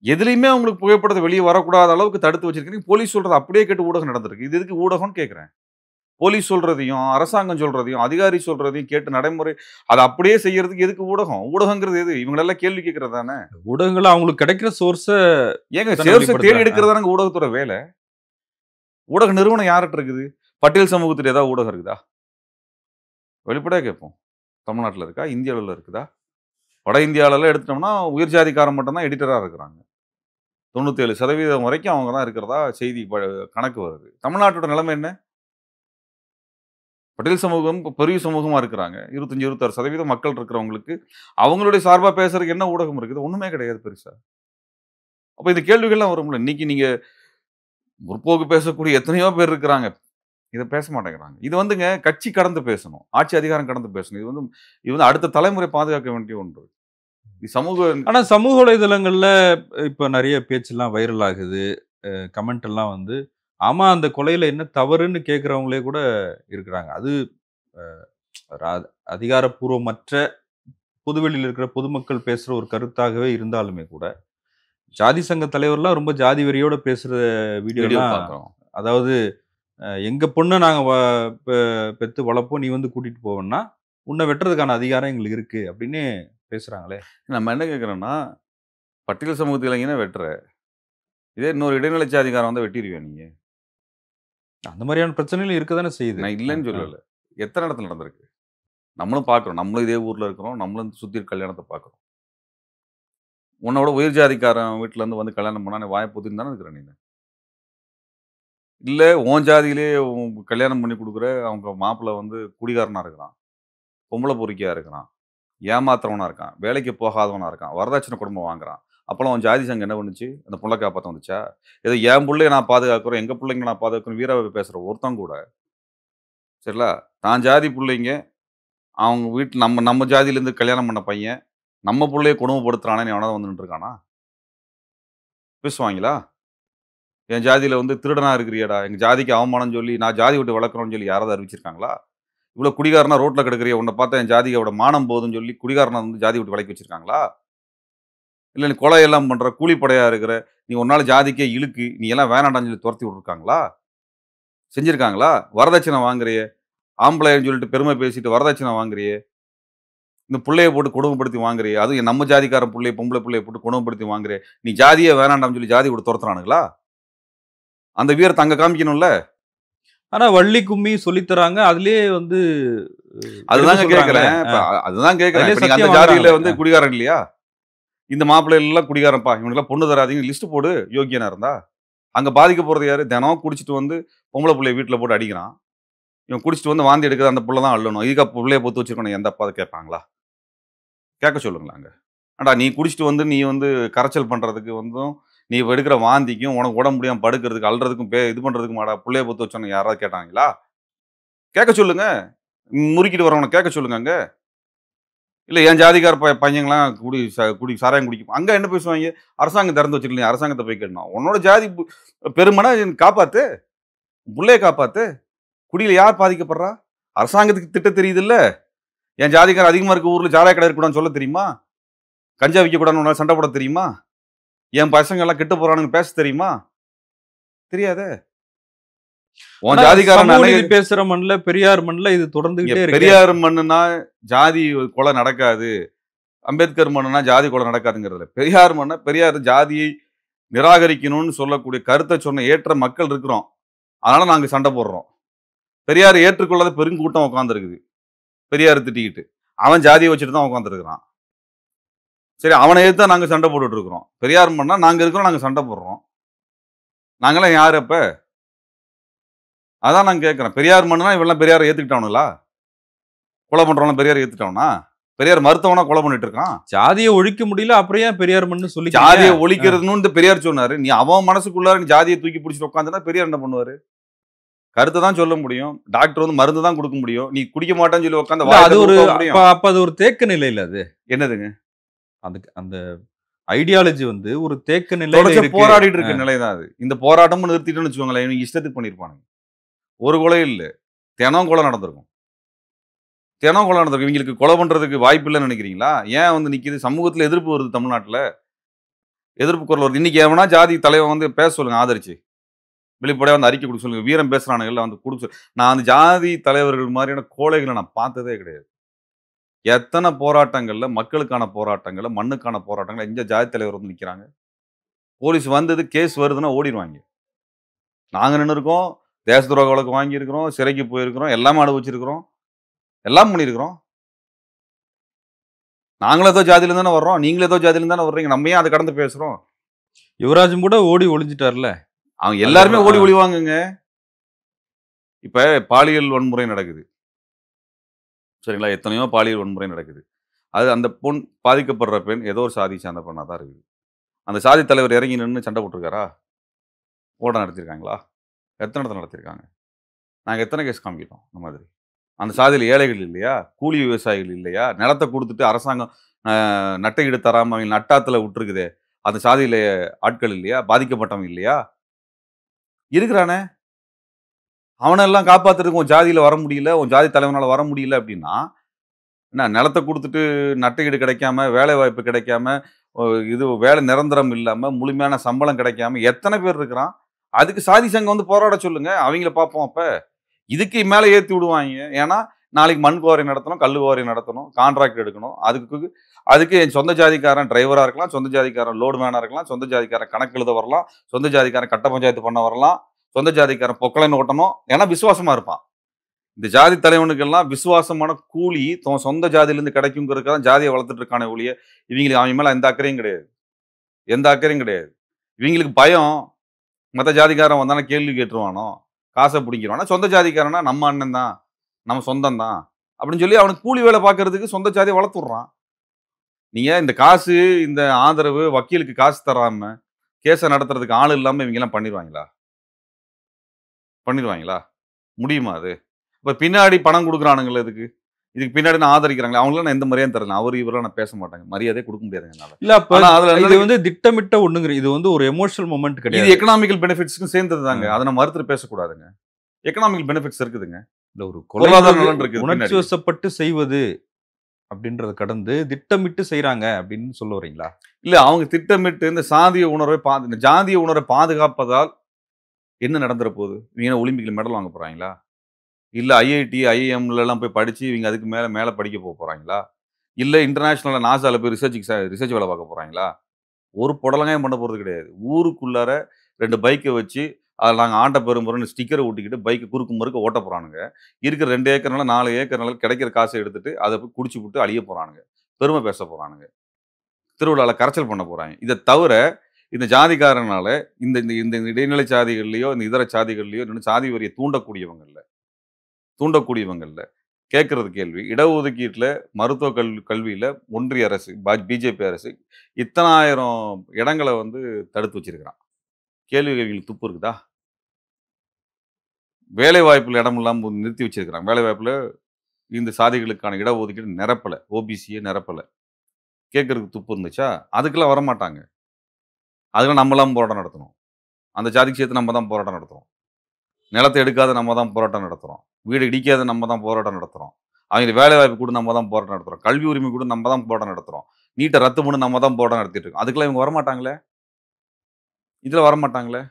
எதுலயுமே உங்களுக்கு புகைப்படத்த வெளிய வரக்கூடாத அளவுக்கு தடுத்து வச்சிருக்கிறீங்க. போலீஸ் சொல்றத அப்படியே கேட்டு ஊடகம் நடந்திருக்கு. இது எதுக்கு ஊடகம்னு கேட்கிறேன். போலீஸ் சொல்றதையும், அரசாங்கம் சொல்றதையும், அதிகாரி சொல்றதையும் கேட்டு நடைமுறை அத அப்படியே செய்யறதுக்கு எதுக்கு ஊடகம்? ஊடகங்கிறது எது? இவங்களெல்லாம் கேள்வி கேட்கிறது தானே. ஊடகங்கள் அவங்களுக்கு கிடைக்கிற சோர்ஸ ஏங்க தானே சோர்ஸ தேடி வெளிப்படுத்துறாங்க. எடுக்கிறது தானங்க ஊடகத்தோட வேலை. ஊடக நிறுவனம் யார்ட்ட இருக்குது? பட்டியல் சமூகத்துல ஏதாவது ஊடகம் இருக்குதா? வெளிப்படையா கேட்போம். தமிழ்நாட்டுல இருக்கா? இந்திய அளவுல இருக்குதா? வட இந்தியாலலாம் எடுத்துட்டோம்னா, உயர் ஜாதிக்காரன் மட்டும் தான் எடிட்டரா இருக்கிறாங்க. 97% வரைக்கும் அவங்க தான் இருக்கிறதா செய்தி கணக்கு வருது. தமிழ்நாட்டோட நிலைமை என்ன? பட்டியல் சமூகம் இப்ப பெரிய சமூகமா இருக்கிறாங்க. 25, 26% மக்கள் இருக்கிறவங்களுக்கு, அவங்களுடைய சார்பா பேசுறதுக்கு என்ன ஊடகம் இருக்குது? ஒண்ணுமே கிடையாது பெருசா. அப்ப இந்த கேள்விகள்லாம் வரும்ல. இன்னைக்கு நீங்க முற்போக்கு பேசக்கூடிய எத்தனையோ பேர் இருக்கிறாங்க. இத பேச மாட்டேங்கிறாங்க. இது வந்துங்க கட்சி கடந்து பேசணும். ஆட்சி அதிகாரம் கடந்து பேசணும். இது வந்து அடுத்த தலைமுறை பாதுகாக்க வேண்டிய ஒன்று. இது சமூக ஆனா சமூக வலைதளங்கள்ல இப்ப நெறைய பேச்செல்லாம் வைரல் ஆகுது. கமெண்ட் எல்லாம் வந்து, ஆமா அந்த கொலையில என்ன தவறுன்னு கேட்கிறவங்களே கூட இருக்கிறாங்க. அது அ ரா அதிகாரப்பூர்வமற்ற பொதுவெளியில இருக்கிற பொதுமக்கள் பேசுற ஒரு கருத்தாகவே இருந்தாலுமே கூட, ஜாதி சங்க தலைவர்லாம் ரொம்ப ஜாதி வெறியோட பேசுற வீடியோ வீடியோலாம், பார்க்குறோம். அதாவது எங்க பொண்ண நாங்க பெ பெத்து வளர்ப்போம். நீ வந்து கூட்டிட்டு போவன்னா, உன்ன வெட்டுறதுக்கான அதிகாரம் எங்களுக்கு இருக்கு அப்படின்னு பேசுறாங்களே. நம்ம என்ன கேட்கிறோம்னா, பட்டியல் சமூகத்து இளைஞன வெட்டுற. இதே இன்னொரு இடைநிலை ஜாதிக்காரன் வந்தா வெட்டிருவியா நீங்க? அந்த மாதிரியான பிரச்சனைகள் இருக்க தானே செய்யுது. நான் அ, இல்லன்னு அ. சொல்லல. எத்தன இடத்துல நடந்திருக்கு? நம்மளும் பார்க்குறோம். நம்மளும் இதே ஊர்ல இருக்கிறோம். நம்மளும் சுத்தி இருக்க கல்யாணத்த பார்க்குறோம். உன்னோட உயர் ஜாதிக்காரன் வீட்ல இருந்து வந்து கல்யாணம் பண்ணா, நீ வாய பொத்தின்னு தானே இருக்கிற நீனு. இல்ல உன் ஜாதியிலேயே கல்யாணம் பண்ணி குடுக்குற அவங்க மாப்பிள்ளை வந்து குடிகாரனா இருக்கிறான். பொம்பள பொறுக்கியா இருக்கிறான். ஏமாத்துறவனா இருக்கான். வேலைக்கு போகாதவனா இருக்கான். வரதட்சணை குடும்பம் வாங்குறான். அப்பலாம் உன் ஜாதி சங்கம் என்ன பண்ணுச்சு? அந்த புள்ள காப்பாத்த வந்துச்சா? ஏதோ என் புள்ளைய நான் பாதுகாக்கிறோம், எங்க புள்ளைங்கள நான் பாதுகாக்கிறோம் வீரா பேசுற ஒருத்தன் கூட, சரிங்களா? தான் ஜாதி புள்ளைங்க, அவங்க வீட்ல நம்ம நம்ம ஜாதியிலேருந்து கல்யாணம் பண்ண பையன், நம்ம புள்ளைய கொடுமைப்படுத்துறானேன்னு எவனாவது வந்து நின்னுருக்கானா? பேசுவாங்களா? என் ஜாதியில வந்து திருடனா இருக்கிறியேடா, எங்க ஜாதிக்கு அவமானம்னு சொல்லி, நான் ஜாதி விட்டு விலகுறோம்னு சொல்லி யாராவது அறிவிச்சிருக்காங்களா? இவ்வளோ குடிகாரனா ரோட்ல கிடக்குறியே, உன்ன பார்த்தா என் ஜாதியோட மானம் போகுதுன்னு சொல்லி குடிகாரன வந்து ஜாதி விட்டு விலக்கி வச்சிருக்காங்களா? இல்ல நீ கொலை எல்லாம் பண்ற, கூலிப்படையா இருக்கிற, நீ உன்னால ஜாதிக்கே இழுக்கு, நீ எல்லாம் வேணாண்டான்னு சொல்லி தொரத்தி விட்டுருக்காங்களா? செஞ்சிருக்காங்களா? வரதட்சணை வாங்குறியே, ஆம்பளைன்னு சொல்லிட்டு பெருமை பேசிட்டு வரதட்சணை வாங்குறியே, இந்த புள்ளைய போட்டு கொடுமைப்படுத்தி வாங்குறியே, அதுவும் நம்ம ஜாதிக்காரன் புள்ளைய, பொம்பள புள்ளைய போட்டு கொடுமைப்படுத்தி வாங்குறியே, நீ ஜாதியே வேணாண்டான்னு சொல்லி ஜாதி விட்டு தொரத்துறானுங்களா? அந்த வீரத்த அங்க காமிக்கணும்ல. ஆனா வள்ளி கும்மி சொல்லி தராங்க. அதிலேயே வந்து எடுக்க அதுதாங்க சொல்றாங்களே. கேட்கிறேன். இப்ப அதுதான் கேட்கிறேன். அதிலேயே இப்ப நீங்க அந்த சத்தியம் ஜாதியில வாங்குறாங்களே. வந்து குடிகாரன் இல்லையா? இந்த மாப்பிள்ளைகள் எல்லாம் குடிகாரன்ப்பா. இவனுக்கெல்லாம் பொண்ணு தராதீங்க லிஸ்ட் போடு யோக்கியனா இருந்தா. அங்க பாதிக்க போறது யாரு? தினம் குடிச்சிட்டு வந்து பொம்பள புள்ளைய வீட்ல போட்டு அடிக்கிறான். இவன் குடிச்சிட்டு வந்து வாந்தி எடுக்குது அந்த புள்ள தான் அள்ளணும். இதுக்கா புள்ளைய பொத்து வச்சிருக்கணும் எந்த அப்பாவது கேட்பாங்களா? கேட்க சொல்லுங்களேன் அங்க. ஏன்டா நீ குடிச்சிட்டு வந்து நீ வந்து கரைச்சல் பண்றதுக்கு வந்தும், நீ எடுக்கிற வாந்திக்கும், உனக்கு உடம்பு முடியாம படுக்கிறதுக்கு, அல்றதுக்கும், இது பண்றதுக்குமாடா புள்ளைய பொத்து வச்சோன்னு யாராவது கேட்டாங்களா? கேட்க சொல்லுங்க. முறுக்கிட்டு வரவன கேட்க சொல்லுங்க அங்க. இல்ல என் ஜாதிக்கார பையன்கலாம் சாராயம் குடிக்கும். அங்க என்ன பேசுவாய்ங்க? அரசாங்கம் திறந்து வச்சிருக்கல. அரசாங்கத்த போய் கேட்கணும். உன்னோட ஜாதி பெருமைனா காப்பாத்து. புள்ளைய காப்பாத்து. குடியில யார் பாதிக்கப்படுறா? அரசாங்கத்துக்கு திட்ட தெரியுதுல்ல. என் ஜாதிக்காரன் அதிகமா இருக்க ஊர்ல சாராய கடை இருக்கக்கூடாதுன்னு சொல்ல தெரியுமா? கஞ்சா விக்கக்கூடாதுன்னு உன்னால சண்டை போட தெரியுமா? என் பசங்க எல்லாம் கெட்டு போறானுங்கன்னு பேச தெரியுமா? தெரியாதே. உன் ஆனா ஜாதிக்காரன் சமூக நீதி பேசுற மண்ல, பெரியார் மண்ல இது இங்க தொடர்ந்துகிட்டே இருக்கே. பெரியார் மண்ணுனா ஜாதி கொலை நடக்காது. அம்பேத்கர் மண்ணுனா ஜாதி கொலை நடக்காதுங்கிறதுல. பெரியார் மண்ண பெரியார் ஜாதியை நிராகரிக்கணும்னு சொல்லக்கூடிய கருத்த சொன்ன ஏற்ற மக்கள் இருக்கிறோம். அதனால நாங்க சண்டை போடுறோம். பெரியார ஏற்றுக்கொள்ளாத பெருங்கூட்டம் உட்கார்ந்திருக்குது. பெரியார திட்டிக்கிட்டு. அவன் ஜாதிய வச்சுட்டு தான் உட்கார்ந்திருக்கிறான். சரி அவன எதிர்த்து தான் நாங்க சண்டை போட்டுட்டு இருக்கிறோம். பெரியார் மண்ணா நாங்க இருக்கிறோம், நாங்க சண்டை போடுறோம். நாங்கலாம் யாரு அப்ப? அதான் நான் கேட்கிறேன். பெரியார் மண்ணுனா இவன்லாம் பெரியார ஏத்துக்கிட்டானுங்களா? கொலை பண்றவன பெரியார் ஏத்துட்டவனா? பெரியார் மருத்துவனா கொலை பண்ணிட்டு இருக்கான். ஜாதியை ஒழிக்க முடியல, அப்புறம் ஏன் பெரியார் மண்ணு சொல்லிக்கிறீங்க? ஜாதியை ஒழிக்கிறதுன்னு இந்த பெரியார் சொன்னாரு. நீ அவன் மனசுக்குள்ளார நீ ஜாதியை தூக்கி பிடிச்சிட்டு உட்காந்துனா பெரியார் என்ன பண்ணுவாரு? கருத்தை தான் சொல்ல முடியும். டாக்டர் வந்து மருந்து தான் கொடுக்க முடியும். நீ குடிக்க மாட்டேன்னு சொல்லி உட்காந்து இல்ல, அது ஒரு முடியும். அப்ப அது ஒரு தேக்க நிலையில அது. என்னதுங்க? அதுக்கு அந்த ஐடியாலஜி வந்து ஒரு தேக்க நிலையில தொடர்ச்சியா இருக்கு. போராடிட்டு இருக்க நிலை தான் அது. இந்த போராட்டமும் நிறுத்திட்டோம்னு வச்சுக்கோங்களேன், இவங்க இஷ்டத்துக்கு பண்ணியிருப்பானுங்க. ஒரு கொலை இல்ல. தினம் கொலை நடந்திருக்கும். தினம் கொலை நடந்திருக்கும். இவங்களுக்கு கொலை பண்றதுக்கு வாய்ப்பு இல்லைன்னு நினைக்கிறீங்களா? ஏன் வந்து நிக்குது? சமூகத்துல எதிர்ப்பு வருது தமிழ்நாட்டுல. எதிர்ப்பு குரல் வருது. இன்னைக்கு எவனா ஜாதி தலைவன் வந்து பேச சொல்லுங்க ஆதரிச்சு. வெளிப்படையா வந்து அறிக்கை கொடுக்க சொல்லுங்க. வீரம் பேசுறானுங்கல்ல வந்து குடுக்க நான் அந்த ஜாதி தலைவர்கள் மாதிரியான கோழைகளை நான் பார்த்ததே கிடையாது. எத்தனை போராட்டங்கள்ல, மக்களுக்கான போராட்டங்கள்ல, மண்ணுக்கான போராட்டங்கள்ல எங்க ஜாதி தலைவர் வந்து நிக்கிறாங்க? போலீஸ் வந்தது, கேஸ் வருதுன்னா ஓடிருவாங்க. நாங்க நின்னுருக்கோம். தேச துரோக வழக்கு வாங்கியிருக்கிறோம். சிறைக்கு போயிருக்கிறோம். எல்லாமே அனுபவிச்சிருக்கிறோம். எல்லாம் பண்ணியிருக்கிறோம். நாங்களும் ஏதோ ஜாதியில தானே வர்றோம். நீங்களும் ஏதோ ஜாதியில தானே வர்றீங்க. நம்ம ஏன் அத கடந்து பேசுறோம்? யுவராஜும் கூட ஓடி ஒளிஞ்சிட்டார்ல. அவங்க எல்லாருமே ஓடி அதுக்கப்புறம் ஒளிவாங்கங்க. இப்ப பாலியல் வன்முறை நடக்குது. சரிங்களா? எத்தனையோ பாலியல் வன்முறை நடக்குது. அது அந்த பொண் பாதிக்கப்படுற பெண் ஏதோ ஒரு சாதிய சார்ந்த பெண்ணா தான் இருக்குது. அந்த சாதி தலைவர் இறங்கி நின்னு சண்டை போட்டுருக்காரா? போராட்டம் நடத்தியிருக்காங்களா? எத்தன இடத்துல நடத்தியிருக்காங்க? நாங்க எத்தன கேஸ் காமிக்கிறோம் இந்த மாதிரி? அந்த சாதியில ஏழைகள் இல்லையா? கூலி விவசாயிகள் இல்லையா? நிலத்த குடுத்துட்டு அரசாங்கம் நட்டஈடு தராம அவங்க நட்டாத்துல விட்டுருக்குதே! அந்த சாதியில ஆட்கள் இல்லையா? பாதிக்கப்பட்டவங்க இல்லையா? இருக்கிறானே! அவனெல்லாம் காப்பாத்துறதுக்கு உன் ஜாதியில வர முடியல, உன் ஜாதி தலைவனால வர முடியல அப்டின்னா, என்ன நிலத்த குடுத்துட்டு நட்டஈடு கிடைக்காம, வேலை வாய்ப்பு கிடைக்காம, ஒ இது வேலை நிரந்தரம் இல்லாம, முழுமையான சம்பளம் கிடைக்காம எத்தன பேர் இருக்கிறான்? அதுக்கு சாதி சங்கம் வந்து போராட சொல்லுங்க. அவைங்கள பார்ப்போம் அப்ப. இதுக்கு மேல ஏத்தி விடுவாய்ங்க. ஏன்னா, நாளைக்கு மண் குவாரி நடத்தணும், கல்லு குவாரி நடத்தணும், கான்ட்ராக்ட் எடுக்கணும். அதுக்கு என் சொந்த ஜாதிக்காரன் டிரைவரா இருக்கலாம், சொந்த ஜாதிக்காரன் லோடு மேனா இருக்கலாம், சொந்த ஜாதிக்காரன் கணக்கு எழுத வரலாம், சொந்த ஜாதிக்காரன் கட்ட பஞ்சாயத்து பண்ண வரலாம், சொந்த ஜாதிக்காரன் பொக்லைன் ஓட்டணும். ஏன்னா விசுவாசமா இருப்பான். இந்த ஜாதி தலைவனுக்கெல்லாம் விசுவாசமான கூலி தன் சொந்த ஜாதியிலிருந்து கிடைக்குங்கிறதுக்காக தான் ஜாதிய வளர்த்துட்டு இருக்கானே ஒழிய, இவங்களுக்கு அவன் மேல எந்த அக்கறையும் கிடையாது. எந்த அக்கறையும் கிடையாது. இவங்களுக்கு பயம். மத்த ஜாதிக்காரன் வந்தானா கேள்வி கேட்டுருவானோ, காச புடிங்கிருவானோ. சொந்த ஜாதிக்காரன்னா நம்ம அண்ணன் தான், நம்ம சொந்தம் தான் அப்படின்னு சொல்லி அவனுக்கு கூலி வேலை பார்க்கறதுக்கு சொந்த ஜாதிய வளர்த்துடுறான். நீங்க இந்த காசு, இந்த ஆதரவு, வக்கீலுக்கு காசு தராம, கேஸ நடத்துறதுக்கு ஆள் இல்லாம இவங்கலாம் பண்ணிருவாங்களா? பண்ணிருவாங்களா? முடியுமா அது? இப்ப பின்னாடி பணம் குடுக்குறானுங்கல்ல இதுக்கு. இதுக்கு பின்னாடி நான் ஆதரிக்கிறாங்களே, அவங்களும் நான் எந்த மரியாதையும் தரல. அவரு இவரெல்லாம் நான் பேச மாட்டேங்க. மரியாதையே குடுக்க முடியாதுங்க என்னால. இல்ல, அப்ப ஆனா அதுல இது என்னன்னா வந்து திட்டமிட்ட ஒண்ணுங்கிற இது வந்து ஒரு எமோஷனல் மொமெண்ட் இது கிடையாது. எக்கனாமிக்கல் பெனிஃபிட்ஸ்க்கும் சேர்ந்தது தாங்க. அத நம்ம மறுத்துட்டு பேசக்கூடாதுங்க. எக்கனாமிக்கல் பெனிஃபிட்ஸ் இருக்குதுங்க. இல்ல, ஒரு பொருளாதார கொலை நலன் இருக்குது உணர்ச்சி பின்னாடி. வசப்பட்டு செய்வது அப்படின்றத கடந்து திட்டமிட்டு செய்றாங்க அப்படின்னு சொல்ல வரீங்களா? இல்ல அவங்க திட்டமிட்டு இந்த சாதிய உணர்வை இந்த ஜாதிய உணர்வை பாதுகாப்பதால் என்ன நடந்துற போகுது? இவங்க என்ன ஒலிம்பிக்ல மெடல் வாங்க போறாங்களா? இல்ல ஐஐடி, ஐஐஎம்லலாம் போய் படிச்சு இவங்க அதுக்கு மேல மேல படிக்க போறாங்களா? இல்ல இன்டர்நேஷனல்ல நாசால போய் ரிசர்ச் வேலை பார்க்க போறாங்களா? ஒரு புடலங்காயும் பண்ண போறது கிடையாது. ஊருக்குள்ளார 2 பைக்க வச்சு, அதில நாங்க ஆண்ட பெரும்புறன்னு ஸ்டிக்கர ஒட்டிக்கிட்டு பைக்க குறுக்கு மறுக்க ஓட்ட போறானுங்க. இருக்கிற 2 ஏக்கர் நிலம், 4 ஏக்கர் நிலம் கிடைக்கிற காச எடுத்துட்டு, அத போய் குடிச்சுப்புட்டு அழிய போறானுங்க. பெருமை பேச போறானுங்க. திருவிழால கரைச்சல் பண்ண போறாங்க. இத தவிர, இந்த ஜாதிக்காரனால இந்த இந்த இந்த இடைநிலை சாதிகள்லயோ, இந்த இதர சாதிகள்லயோ இன்னும் சாதி வெறிய தூண்டக்கூடியவங்கள்ல கேட்கறது கேள்வி. இடஒதுக்கீட்ல மருத்துவ கல்வியில ஒன்றிய அரசு, பிஜேபி அரசு இத்தனாயிரம் இடங்கள வந்து தடுத்து வச்சிருக்கிறான். கேள்வி கேள்விகளுக்கு துப்பு இருக்குதா? வேலைவாய்ப்புல இடம் இல்லாம நிறுத்தி வச்சிருக்கிறாங்க. வேலைவாய்ப்புல இந்த சாதிகளுக்கான இடஒதுக்கீடு நிரப்பல. ஓபிசிய நிரப்பல. கேட்கறதுக்கு துப்பு இருந்துச்சா? அதுக்கெல்லாம் வரமாட்டாங்க. அதுக்கெல்லாம் நம்மலாம் போராட்டம் நடத்தணும். அந்த ஜாதிக்கு சேர்த்து நம்ம தான் போராட்டம் நடத்துறோம். நிலத்த எடுக்காத நம்ம தான் போராட்டம் நடத்துறோம். வீடு இடிக்காத நம்ம தான் போராட்டம் நடத்துறோம். அவங்களுக்கு வேலைவாய்ப்பு கூட நம்ம தான் போராட்டம் நடத்துறோம். கல்வி உரிமை கூட நம்ம தான் போராட்டம் நடத்துறோம். நீட்ட ரத்து பண்ண நம்ம தான் போராட்டம் நடத்திட்டு இருக்கோம். அதுக்கெல்லாம் இவங்க வரமாட்டாங்களே! இதுல வரமாட்டாங்களே!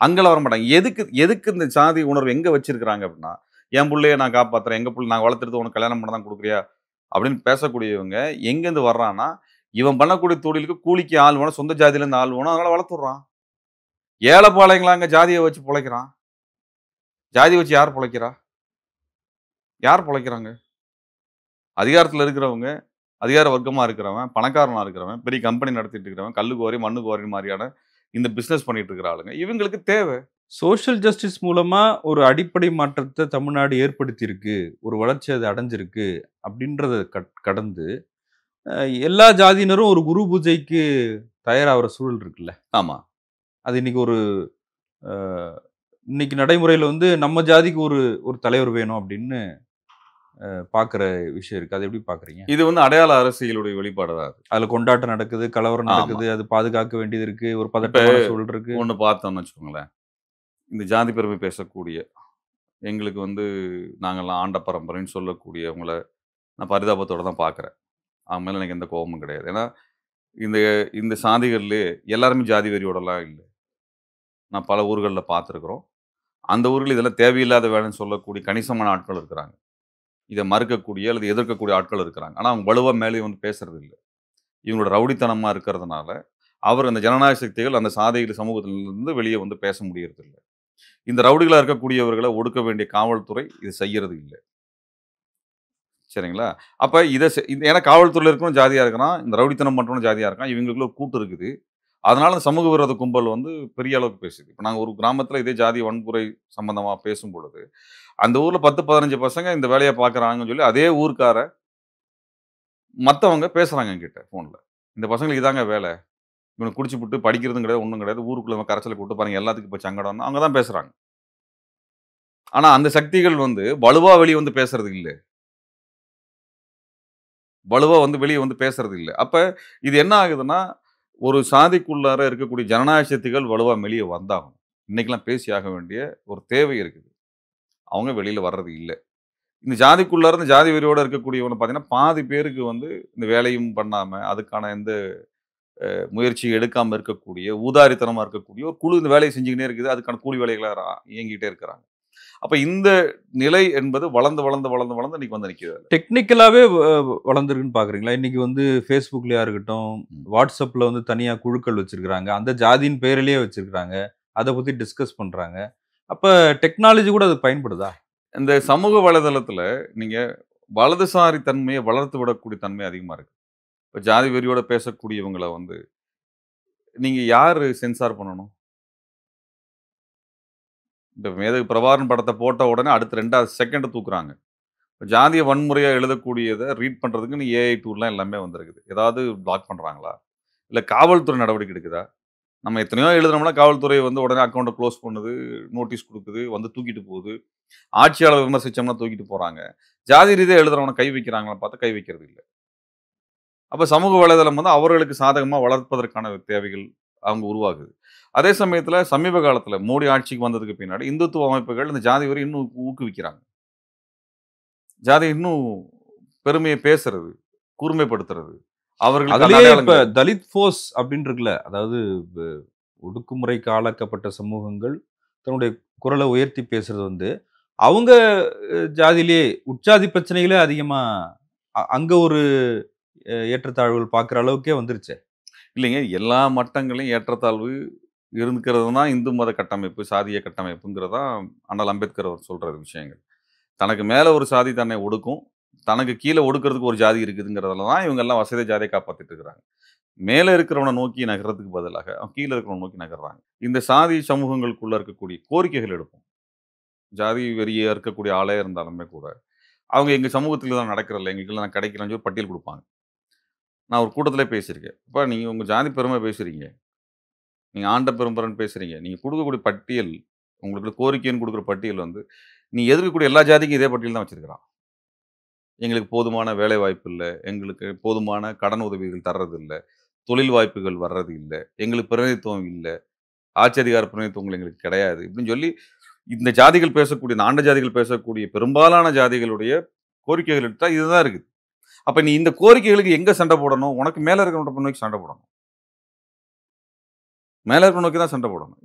அங்கலாம் வரமாட்டாங்க. எதுக்கு எதுக்கு இந்த சாதி உணர்வு எங்க வச்சிருக்கிறாங்க அப்டின்னா, என் புள்ளைய நான் காப்பாத்துறேன். எங்க புள்ள நான் வளர்த்துறது உனக்கு கல்யாணம் பண்ண தான் குடுக்குறியா? அப்படின்னு பேசக்கூடியவங்க எங்கேருந்து வர்றான்னா, இவன் பண்ணக்கூடிய தொழிலுக்கு கூலிக்கு ஆள் வேணும். சொந்த ஜாதியில இருந்து ஆள் வேணும். அதனால வளர்த்துடுறான். ஏழைப்பாளையங்களாங்க ஜாதிய வச்சு பொழைக்கிறான். ஜாதிய வச்சு யார் பொழைக்கிறா? யார் பொழைக்கிறாங்க? அதிகாரத்துல இருக்கிறவங்க, அதிகார வர்க்கமா இருக்கிறவன், பணக்காரனா இருக்கிறவன், பெரிய கம்பெனி நடத்திட்டு இருக்கிறவன், கல்லு குவாரி, மண்ணு குவாரி மாரியான இந்த பிசினஸ் பண்ணிட்டு இருக்கிற ஆளுங்க. இவங்களுக்கு தேவை. சோஷியல் ஜஸ்டிஸ் மூலமா ஒரு அடிப்படை மாற்றத்த தமிழ்நாடு ஏற்படுத்தியிருக்கு. ஒரு வளர்ச்சி அது அடைஞ்சிருக்கு. அப்படின்றத கடந்து, அ எல்லா ஜாதியினரும் ஒரு குரு பூஜைக்கு தயாராகுற சூழல் இருக்குல்ல. ஆமா. அது இன்னைக்கு ஒரு அ இன்னைக்கு நடைமுறையில வந்து நம்ம ஜாதிக்கு ஒரு ஒரு தலைவர் வேணும் அப்படின்னு பார்க்குற விஷயம் இருக்கு. அத எப்படி பார்க்குறீங்க? இது வந்து அடையாள அரசியலுடைய வெளிப்பாடு தான் அது. அதுல கொண்டாட்டம் நடக்குது, கலவரம் ஆமா. நடக்குது, அது பாதுகாக்க வேண்டியது இருக்கு, ஒரு இப்ப பதட்டமான சூழல் இருக்கு. ஒண்ணு பார்த்தோம்னு வச்சுக்கோங்களேன். இந்த ஜாதி பெருமை பேசக்கூடிய, எங்களுக்கு வந்து நாங்கலாம் ஆண்ட பரம்பரைன்னு சொல்லக்கூடியவங்கள நான் பரிதாபத்தோட தான் பார்க்குறேன். அவங்க மேல எனக்கு எந்த கோவமும் கிடையாது. ஏன்னா, இந்த இந்த சாதிகள்லயே எல்லாருமே ஜாதி வெறியோடலாம் இல்ல. நான் பல ஊர்கள்ல பார்த்துருக்குறோம். அந்த ஊர்கள்ல இதெல்லாம் தேவையில்லாத வேலைன்னு சொல்லக்கூடிய கணிசமான ஆட்கள் இருக்கிறாங்க. இத மறுக்கக்கூடிய அல்லது எதிர்க்கக்கூடிய ஆட்கள் இருக்கிறாங்க. ஆனா, அவங்க வலுவா மேலே வந்து பேசுறது இல்ல. இவங்களோட ரவுடித்தனமா இருக்கிறதுனால, அவர் அந்த ஜனநாயக சக்திகள் அந்த சாதிகள் சமூகத்திலிருந்து வெளிய வந்து பேச முடியறதில்ல. இந்த ரவுடிகளா இருக்கக்கூடியவர்கள ஒடுக்க வேண்டிய காவல்துறை இது செய்யறது இல்ல. சரிங்களா? அப்ப இத ஏன்னா காவல்துறையில இருக்கிறவன் ஜாதியா இருக்கிறான். இந்த ரவுடித்தனம் பண்றவனும் ஜாதியா இருக்கான். இவங்களுக்குள்ள ஒரு கூட்டு இருக்குது. அதனால அந்த சமூக விரோத கும்பல் வந்து பெரிய அளவுக்கு பேசுது. இப்ப நாங்க ஒரு கிராமத்தில இதே ஜாதி வன்முறை சம்பந்தமா பேசும்பொழுது, அந்த ஊர்ல 10, 15 பசங்க இந்த வேலைய பார்க்குறாங்கன்னு சொல்லி அதே ஊர்க்கார மத்தவங்க பேசுறாங்க என்கிட்ட ஃபோன்ல. இந்த பசங்களுக்கு இதாங்க வேல. இவனுங்க குடிச்சுப்புட்டு படிக்கிறதும் கிடையாது, ஒண்ணும் கிடையாது. ஊருக்குள்ள கரைச்சல கூட்டு பாருங்க எல்லாத்துக்கும் இப்ப சங்கடம்ன்னு அவங்க தான் பேசுறாங்க. ஆனா அந்த சக்திகள் வந்து வலுவா வெளிய வந்து பேசுறது இல்ல. வலுவா வந்து வெளிய வந்து பேசுறது இல்ல. அப்ப இது என்ன ஆகுதுன்னா, ஒரு சாதிக்குள்ளார இருக்கக்கூடிய ஜனநாயக சக்திகள் வலுவா வெளிய வந்தாகணும். இன்னைக்கெல்லாம் பேசியாக வேண்டிய ஒரு தேவை இருக்குது. அவங்க வெளியில வர்றது இல்ல. இந்த ஜாதிக்குள்ளார இந்த ஜாதி வெறியோட இருக்கக்கூடியவன பார்த்தீங்கன்னா, பாதி பேருக்கு வந்து இந்த வேலையும் பண்ணாம, அதுக்கான எந்த முயற்சி எடுக்காம இருக்கக்கூடிய, ஊதாரித்தனமா இருக்கக்கூடிய ஒரு குழு இந்த வேலைய செஞ்சுக்கின்னே இருக்குது. அதுக்கான கூலி வேலைகளா இயங்கிட்டே இருக்கிறாங்க. அப்ப இந்த நிலை என்பது வளர்ந்து, வளர்ந்து, வளர்ந்து, வளர்ந்து இன்னைக்கு வந்து நிக்குது அதுல. டெக்னிக்கலாவே வளர்ந்திருக்குன்னு பார்க்குறீங்களா? இன்னைக்கு வந்து Facebookலயா இருக்கட்டும், ம். WhatsAppல வந்து தனியா குழுக்கள் வச்சிருக்கிறாங்க. அந்த ஜாதியின் பெயரிலேயே வச்சிருக்கிறாங்க. அத பத்தி டிஸ்கஸ் பண்றாங்க. அப்ப டெக்னாலஜி கூட அதுக்கு பயன்படுதா? இந்த சமூக வலைதளத்துல நீங்க வலதுசாரி தன்மைய வளர்த்து விடக்கூடிய தன்மை அதிகமா இருக்கு. இப்ப ஜாதி வெறியோட பேசக்கூடியவங்கள வந்து, நீங்க யாரு சென்சார் பண்ணணும்? இந்த மேதகு பிரபாகரன் படத்த போட்ட உடனே அடுத்த 2வது செகண்ட் தூக்குறாங்க. இப்ப ஜாதிய வன்முறையா எழுதக்கூடியத ரீட் பண்றதுக்குன்னு ஏஐ டூல்லாம் எல்லாமே வந்திருக்குது. ஏதாவது பிளாக் பண்றாங்களா? இல்ல காவல்துறை நடவடிக்கை எடுக்குதா? நம்ம எத்தனையோ எழுதுனோம்னா காவல்துறை வந்து உடனே அக்கவுண்ட்ட குளோஸ் பண்ணுது, நோட்டீஸ் குடுக்குது, வந்து தூக்கிட்டு போகுது. ஆட்சியாளர் விமர்சிச்சோம்னா தூக்கிட்டு போறாங்க. ஜாதி ரீதியா எழுதுறவன கை வைக்கிறாங்களான்னு பார்த்தா கை வைக்கிறது இல்ல. அப்ப சமூக வலைதளம் வந்து அவர்களுக்கு சாதகமா வளர்ப்பதற்கான தேவைகள் அவங்க உருவாகுது. அதே சமயத்துல சமீப காலத்துல மோடி ஆட்சிக்கு வந்ததுக்கு பின்னாடி இந்துத்துவ அமைப்புகள் இந்த ஜாதி வெறி இன்னும் ஊக்குவிக்கிறாங்க. ஜாதிய இன்னும் பெருமைய பேசுறது, கூர்மைப்படுத்துறது, அவர்களுக்கு அந்த அதுலயே இப்ப அடையாளங்கள தலித் ஃபோர்ஸ் அப்படின்னு இருக்குல்ல. அதாவது வ ஒடுக்குமுறைக்கு ஆளாக்கப்பட்ட சமூகங்கள் தன்னுடைய குரல உயர்த்தி பேசுறது வந்து, அவங்க ஜாதியிலேயே உட்சாதி பிரச்சனைகளே அதிகமா அங்க ஒரு ஏற்றத்தாழ்வுகள் பார்க்குற அளவுக்கே வந்துருச்சே. இல்லைங்க. எல்லா மட்டங்களையும் ஏற்றத்தாழ்வு இருக்கிறது தான் இந்து மத கட்டமைப்பு, சாதிய கட்டமைப்புங்கிறது தான் அண்ணல் அம்பேத்கர் அவர் சொல்ற விஷயங்கள். தனக்கு மேல ஒரு சாதி தன்னை ஒடுக்கும். தனக்கு கீழ ஒடுக்குறதுக்கு ஒரு ஜாதி இருக்குதுங்கிறதுல தான் இவங்க எல்லாம் வசதி ஜாதிய காப்பாத்திட்டு இருக்கிறாங்க. மேல இருக்கிறவன நோக்கி நகர்றதுக்கு பதிலாக, அவன் கீழ இருக்கிறவன நோக்கி நகர்றாங்க. இந்த சாதி சமூகங்களுக்குள்ள இருக்கக்கூடிய கோரிக்கைகள் எடுப்போம். ஜாதி வெறியா இருக்கக்கூடிய ஆளே இருந்தாலுமே கூட, அவங்க எங்க சமூகத்தில தான் நடக்கிறதில்ல, எங்களுக்கெல்லாம் கிடைக்கலன்னு சொல்லி பட்டியல் குடுப்பாங்க. நான் ஒரு கூட்டத்திலே பேசியிருக்கேன். "அப்பா நீங்க உங்க ஜாதி பெருமை பேசுறீங்க. நீங்க ஆண்ட பெரும்பரன்னு பேசுறீங்க. நீங்க குடுக்கக்கூடிய பட்டியல், உங்களுக்கு கோரிக்கைன்னு குடுக்குற பட்டியல் வந்து, நீ எதிர்க்கக்கூடிய எல்லா ஜாதிக்கும் இதே பட்டியல் தான் வச்சிருக்கிறான். எங்களுக்கு போதுமான வேலைவாய்ப்பு இல்ல. எங்களுக்கு போதுமான கடன் உதவிகள் தர்றதில்ல. தொழில் வாய்ப்புகள் வர்றது இல்ல. எங்களுக்கு பிரதிநிதித்துவம் இல்ல. ஆட்சி அதிகார பிரதிநிதித்துவங்கள் எங்களுக்கு கிடையாது." இப்படின்னு சொல்லி, இந்த ஜாதிகள் பேசக்கூடிய, இந்த ஆண்ட ஜாதிகள் பேசக்கூடிய பெரும்பாலான ஜாதிகளுடைய கோரிக்கைகள் எடுத்தா இதுதான் இருக்குது. அப்ப நீ இந்த கோரிக்கைகளுக்கு எங்க சண்டை போடணும்? உனக்கு மேல இருக்கிறவன நோக்கி சண்டை போடணும். மேல இருக்கிறவன நோக்கி தான் சண்டை போடணும்.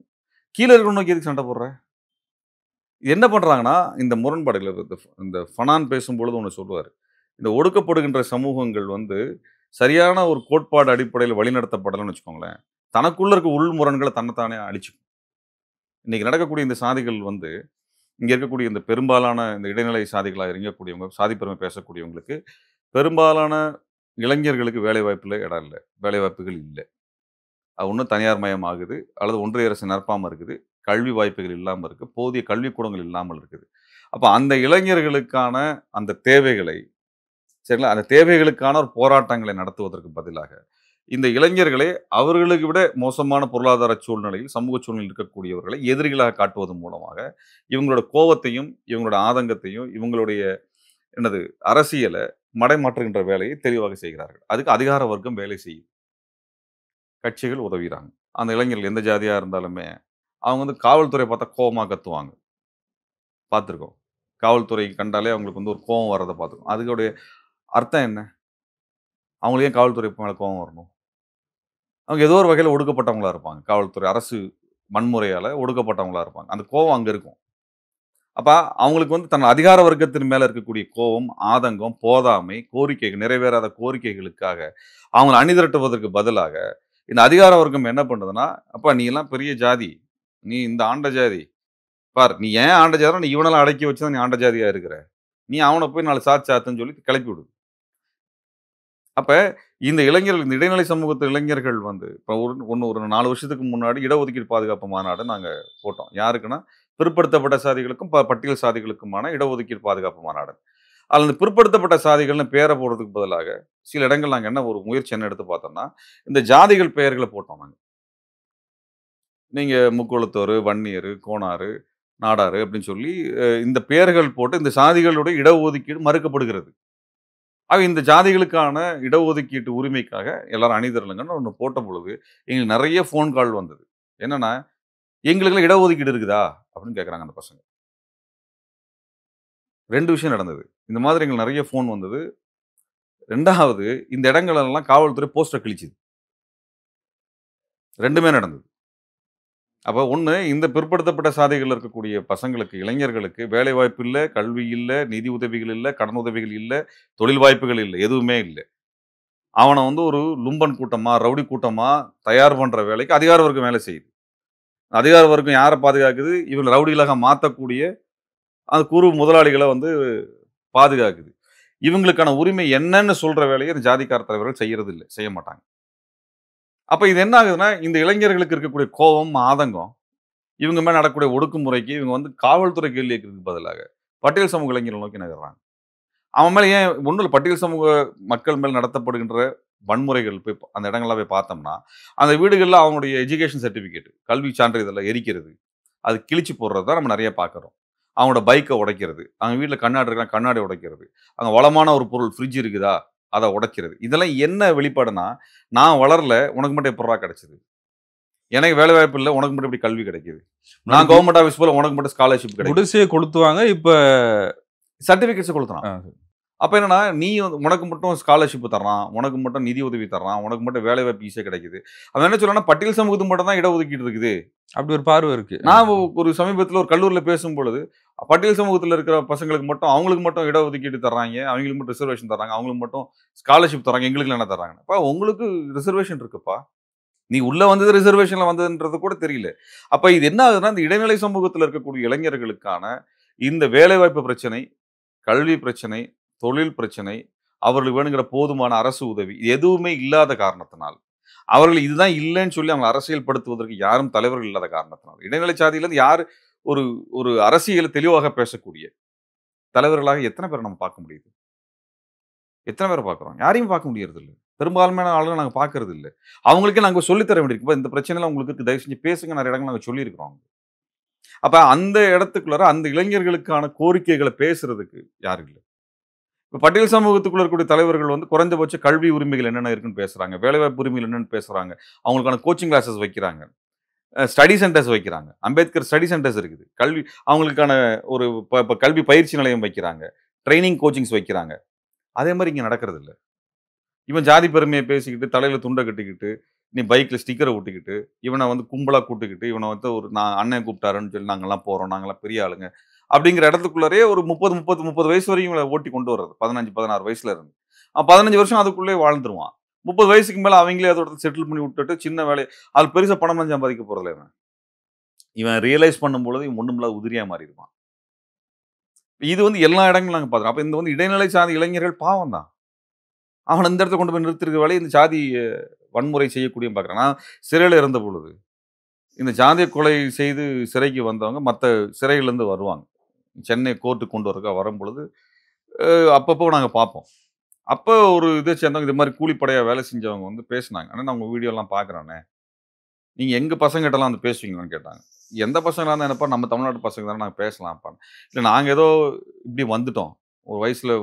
கீழ இருக்கிறவன நோக்கி எதுக்கு சண்டை போடுற? என்ன பண்றாங்கன்னா, இந்த முரண்பாடுகள் இந்த ஃபனான் பேசும்பொழுது ஒண்ணு சொல்லுவாரு. இந்த ஒடுக்கப்படுகின்ற சமூகங்கள் வந்து, சரியான ஒரு கோட்பாடு அடிப்படையில வழிநடத்தப்படலன்னு வச்சுக்கோங்களேன், தனக்குள்ள இருக்க உள் முரண்கள தன்னைத்தானே அழிச்சுக்கும். இன்னைக்கு நடக்கக்கூடிய இந்த சாதிகள் வந்து, இங்க இருக்கக்கூடிய இந்த பெரும்பாலான இந்த இடைநிலை சாதிகளா இருக்கக்கூடியவங்க, சாதி பெருமை பேசக்கூடியவங்களுக்கு, பெரும்பாலான இளைஞர்களுக்கு வேலைவாய்ப்புல இடம் இல்ல. வேலைவாய்ப்புகள் இல்ல. அது ஒண்ணு தனியார் மயம் ஆகுது, அல்லது ஒன்றிய அரசு நிரப்பாம இருக்குது. கல்வி வாய்ப்புகள் இல்லாம இருக்கு. போதிய கல்விக்கூடங்கள் இல்லாமல் இருக்குது. அப்ப அந்த இளைஞர்களுக்கான அந்த தேவைகளை சரிங்களா? அந்த தேவைகளுக்கான ஒரு போராட்டங்களை நடத்துவதற்கு பதிலாக, இந்த இளைஞர்களே அவர்களுக்கு விட மோசமான பொருளாதார சூழ்நிலையில், சமூக சூழ்நிலையில் இருக்கக்கூடியவர்களை எதிரிகளாக காட்டுவதன் மூலமாக, இவங்களோட கோவத்தையும், இவங்களோட ஆதங்கத்தையும், இவங்களுடைய என்னது அரசியல மடைமாற்றுகின்ற வேலையை தெளிவாக செய்கிறார்கள். அதுக்கு அதிகார வர்க்கம் வேலை செய்யும். கட்சிகள் உதவுகிறாங்க. அந்த இளைஞர்கள் எந்த ஜாதியா இருந்தாலுமே, அவங்க வந்து காவல்துறைய பார்த்தா கோவமா கத்துவாங்க. பார்த்துருக்கோம். காவல்துறை கண்டாலே அவங்களுக்கு வந்து ஒரு கோவம் வர்றத பார்த்துருக்கோம். அதுக்குடைய அர்த்தம் என்ன? அவங்களுக்கு ஏன் காவல்துறை மேல கோவம் வரணும்? அவங்க ஏதோ ஒரு வகையில ஒடுக்கப்பட்டவங்களா இருப்பாங்க. காவல்துறை, அரசு வன்முறையால ஒடுக்கப்பட்டவங்களா இருப்பாங்க. அந்த கோவம் அங்க இருக்கும். அப்ப அவங்களுக்கு வந்து தன் அதிகார வர்க்கத்தின் மேல இருக்கக்கூடிய கோவம், ஆதங்கம், போதாமை, கோரிக்கைகள் நிறைவேறாத கோரிக்கைகளுக்காக அவங்கள அணிதிரட்டுவதற்கு பதிலாக, இந்த அதிகார வர்க்கம் என்ன பண்ணுதுன்னா, "அப்பா நீ எல்லாம் பெரிய ஜாதி. நீ இந்த ஆண்ட ஜாதி. பார் நீ ஏன் ஆண்ட ஜாதினா, நீ இவனெல்லாம் அடக்கி வச்சு தான் நீ ஆண்ட ஜாதியா இருக்கிற. நீ அவன போய் 4 சாத்து சாத்துன்னு சொல்லி கிளப்பி விடுது." அப்ப இந்த இளைஞர்கள் இந்த இடைநிலை சமூகத்து இளைஞர்கள் வந்து இப்ப ஒரு 4 வருஷத்துக்கு முன்னாடி இடஒதுக்கீடு பாதுகாப்பு மாநாடு நாங்க போட்டோம். யாருக்குன்னா, பிற்படுத்தப்பட்ட சாதிகளுக்கும், பட்டியல் சாதிகளுக்குமான இடஒதுக்கீடு பாதுகாப்பு மாநாடு. அதுல இந்த பிற்படுத்தப்பட்ட சாதிகள்னு பேர போடுறதுக்கு பதிலாக, சில இடங்கள் நாங்க என்ன ஒரு முயற்சி என்ன எடுத்து பார்த்தோம்னா, இந்த ஜாதிகள் பெயர்கள போட்டோம் நாங்க. நீங்க முக்குளத்தோரு, வன்னியரு, கோனாரு, நாடாரு அப்படின்னு சொல்லி இந்த பெயர்கள் போட்டு இந்த சாதிகளுடைய இடஒதுக்கீடு மறுக்கப்படுகிறது. ஆக இந்த ஜாதிகளுக்கான இடஒதுக்கீட்டு உரிமைக்காக எல்லாரும் அணிதிரளுங்கன்னு ஒண்ணு போட்ட பொழுது, எங்களுக்கு நெறைய ஃபோன் கால் வந்தது. என்னன்னா, "எங்களுக்கெல்லாம் இடஒதுக்கீடு இருக்குதா?" அப்படின்னு கேட்கறாங்க அந்த பசங்க. 2 விஷயம் நடந்தது. இந்த மாதிரி எங்களுக்கு நெறைய ஃபோன் வந்தது. 2வது இந்த இடங்களெல்லாம் காவல்துறை போஸ்டர் கிழிச்சுது. 2மே நடந்தது. அப்ப 1 இந்த பிற்படுத்தப்பட்ட சாதிகள்ல இருக்கக்கூடிய பசங்களுக்கு, இளைஞர்களுக்கு வேலைவாய்ப்பு இல்ல, கல்வி இல்ல, நிதி உதவிகள் இல்ல, கடன் உதவிகள் இல்ல, தொழில் வாய்ப்புகள் இல்ல. எதுவுமே இல்ல. அவன வந்து ஒரு லும்பன் கூட்டமா, ரவுடி கூட்டமா தயார் பண்ற வேலைக்கு அதிகார வர்க்கம் வேலை செய்யுது. அதிகார வர்க்கம் யார பாதுகாக்குது? இவங்கள ரவுடிகளாக மாத்தக்கூடிய அந்த குறு முதலாளிகள வந்து பாதுகாக்குது. இவங்களுக்கான உரிமை என்னன்னு சொல்ற வேலைய இந்த ஜாதிக்கார தலைவர்கள் செய்யறதில்ல. செய்ய மாட்டாங்க. அப்ப இது என்ன ஆகுதுன்னா, இந்த இளைஞர்களுக்கு இருக்கக்கூடிய கோவம், ஆதங்கம், இவங்க மேல நடக்கக்கூடிய ஒடுக்குமுறைக்கு இவங்க வந்து காவல்துறை கேள்வி கேட்கறதுக்கு பதிலாக, பட்டியல் சமூக இளைஞர்கள் நோக்கி நகர்றாங்க. அவன் மேல ஏன் ஒண்ணும் இல்ல பட்டியல் சமூக மக்கள் மேல் நடத்தப்படுகின்ற வன்முறைகள் போய் அந்த இடங்கள்லாம் போய் பார்த்தோம்னா, அந்த வீடுகள்ல அவங்களுடைய எஜுகேஷன் சர்டிபிகேட், கல்வி சான்றிதழ எரிக்கிறது. அது கிழிச்சு போடுறது தான் நம்ம நெறைய பார்க்குறோம். அவங்களோட பைக்க உடைக்கிறது. அவங்க வீட்ல கண்ணாடி இருக்குன்னா, கண்ணாடி உடைக்கிறது. அங்க வளமான ஒரு பொருள் ஃப்ரிட்ஜ் இருக்குதா? அத உடைக்கிறது. இதெல்லாம் என்ன வெளிப்பாடுனா, நான் வளரல, உனக்கு மட்டும் எப்புட்றா கிடைச்சது? எனக்கு வேலை வாய்ப்பு இல்ல, உனக்கு மட்டும் எப்படி கல்வி கிடைக்குது? முன்னாடி நான் கவர்ன்மென்ட் ஆஃபீஸ் போல உனக்கு மட்டும் ஸ்காலர்ஷிப் கிடைக்குது. குடிசைய கொளுத்துவாங்க. இப்ப சர்டிபிகேட்ஸ கொளுத்துறான். ஆ அப்ப என்னன்னா, நீ வந்து உனக்கு மட்டும் ஸ்காலர்ஷிப் தர்றான். உனக்கு மட்டும் நிதி உதவி தர்றான். உனக்கு மட்டும் வேலை வாய்ப்பு ஈஸியா கிடைக்குது. அவன் என்ன சொல்றான்னா, பட்டியல் சமூகத்துக்கு மட்டும் தான் இடஒதுக்கீடு இருக்குது. அப்படி ஒரு பார்வை இருக்கு. நான் ஒரு சமீபத்தில ஒரு கல்லூரியில பேசும்பொழுது, பட்டியல் சமூகத்தில இருக்கிற பசங்களுக்கு மட்டும் அவங்களுக்கு மட்டும் இடஒதுக்கீடு தர்றாய்ங்க. அவங்களுக்கு மட்டும் ரிசர்வேஷன் தர்றாங்க. அவங்களுக்கு மட்டும் ஸ்காலர்ஷிப் தர்றாங்க. எங்களுக்குலாம் என்ன தர்றாங்கன்னு. அப்பா உங்களுக்கு ரிசர்வேஷன் இருக்குப்பா. நீ உள்ள வந்தது ரிசர்வேஷன்ல வந்ததுன்றது கூட தெரியல. அப்ப இது என்ன ஆகுதுன்னா, இந்த இடைநிலை சமூகத்தில இருக்கக்கூடிய இளைஞர்களுக்கான இந்த வேலைவாய்ப்பு பிரச்சனை, கல்வி பிரச்சனை, தொழில் பிரச்சனை, அவர்களுக்கு வேணுங்கிற போதுமான அரசு உதவி இது எதுவுமே இல்லாத காரணத்தினால், அவர்கள் இதுதான் இல்லன்னு சொல்லி அவங்கள அரசியல் படுத்துவதற்கு யாரும் தலைவர்கள் இல்லாத காரணத்தினால், இடைநிலை சாதியிலிருந்து யாரு ஒரு ஒரு அரசியல தெளிவாக பேசக்கூடிய தலைவர்களாக எத்தன பேர நம்ம பார்க்க முடியுது? எத்தன பேர பார்க்கிறோம்? யாரையும் பார்க்க முடியறதில்ல. பெரும்பான்மையான ஆளுங்கள நாங்க பார்க்கறது இல்ல. அவங்களுக்கே நாங்க சொல்லி தர வேண்டியிருக்கு. "இப்ப இந்த பிரச்சனைலாம் உங்களுக்கு இருக்கு. தயவு செஞ்சு பேசுங்க." நெறைய இடங்கள்ல நாங்க சொல்லியிருக்கிறோம். அப்ப அந்த இடத்துக்குள்ளார அந்த இளைஞர்களுக்கான கோரிக்கைகள பேசுறதுக்கு யாரும் இல்ல. இப்ப பட்டியல் சமூகத்துக்குள்ள இருக்கக்கூடிய தலைவர்கள் வந்து குறைந்தபட்ச கல்வி உரிமைகள் என்னென்ன இருக்குன்னு பேசுறாங்க. வேலைவாய்ப்பு உரிமைகள் என்னன்னு பேசுறாங்க. அவங்களுக்கான கோச்சிங் கிளாஸஸ் வைக்கிறாங்க. ஸ்டடி சென்டர்ஸ் வைக்கிறாங்க. அம்பேத்கர் ஸ்டடி சென்டர்ஸ் இருக்குது. அவங்களுக்கான ஒரு கல்வி பயிற்சி நிலையம் வைக்கிறாங்க. ட்ரெய்னிங் கோச்சிங்ஸ் வைக்கிறாங்க. அதே மாரி இங்க நடக்கிறது இல்ல. இவன் ஜாதி பெருமைய பேசிக்கிட்டு, தலையில துண்ட கட்டிக்கிட்டு, நீ பைக்ல ஸ்டிக்கர ஒட்டிக்கிட்டு, இவன வந்து கும்பலா கூட்டுக்கிட்டு, இவன வந்து நான் அண்ணன் கூப்பிட்டாருன்னு சொல்லி நாங்கலாம் போறோம். நாங்கலாம் பெரிய ஆளுங்க. அப்படிங்கிற இடத்துக்குள்ளரே ஒரு 30 வயசு வரையும் இவங்கள ஓட்டி கொண்டு வர்றது. 15, 16 வயசுல இருந்து. 15 வருஷம் அதுக்குள்ளயே வாழ்ந்துருவான். 30 வயசுக்கு மேல அவங்களே அதோட செட்டில் பண்ணி விட்டுட்டு, சின்ன வேலை அது பெருசா பணம்லாம் சம்பாதிக்க போறதில்ல இவன். இவன் ரியலைஸ் பண்ணும்பொழுது இவன் ஒண்ணுமில்லாத உதிரியா மாறிருவான். இது வந்து எல்லா இடங்களும் நாங்க பார்க்குறோம். அப்ப இந்த வந்து இடைநிலை சாதி இளைஞர்கள் பாவம் தான். அவன இந்த இடத்துல கொண்டு போய் நிறுத்திருக்க வேலைய இந்த சாதி வன்முறை செய்யக்கூடியவன் பார்க்குறேன். நான் சிறையில இருந்த பொழுது, இந்த ஜாதிய கொலை செய்து சிறைக்கு வந்தவங்க மத்த சிறைகள்லேருந்து வருவாங்க. சென்னை கோர்ட்டுக்கு கொண்டு வரும்பொழுது, அப்பப்போ நாங்க பார்ப்போம். அப்ப ஒரு இத சேர்ந்தவங்க இது மாரி கூலிப்படையா வேலை செஞ்சவங்க வந்து பேசுனாங்க. "அண்ணா நான் உங்க வீடியோலாம் பார்க்குறேண்ணே. நீங்க எங்க பசங்ககிட்டலாம் வந்து பேசுவீங்களான்னு?" கேட்டாங்க. "எந்த பசங்களா இருந்தா என்னப்பா நம்ம தமிழ்நாட்டு பசங்க தானே நாங்க பேசலாம்ப்பான்னு." "இல்ல நாங்க ஏதோ இப்படி வந்துட்டோம். ஒரு வயசுல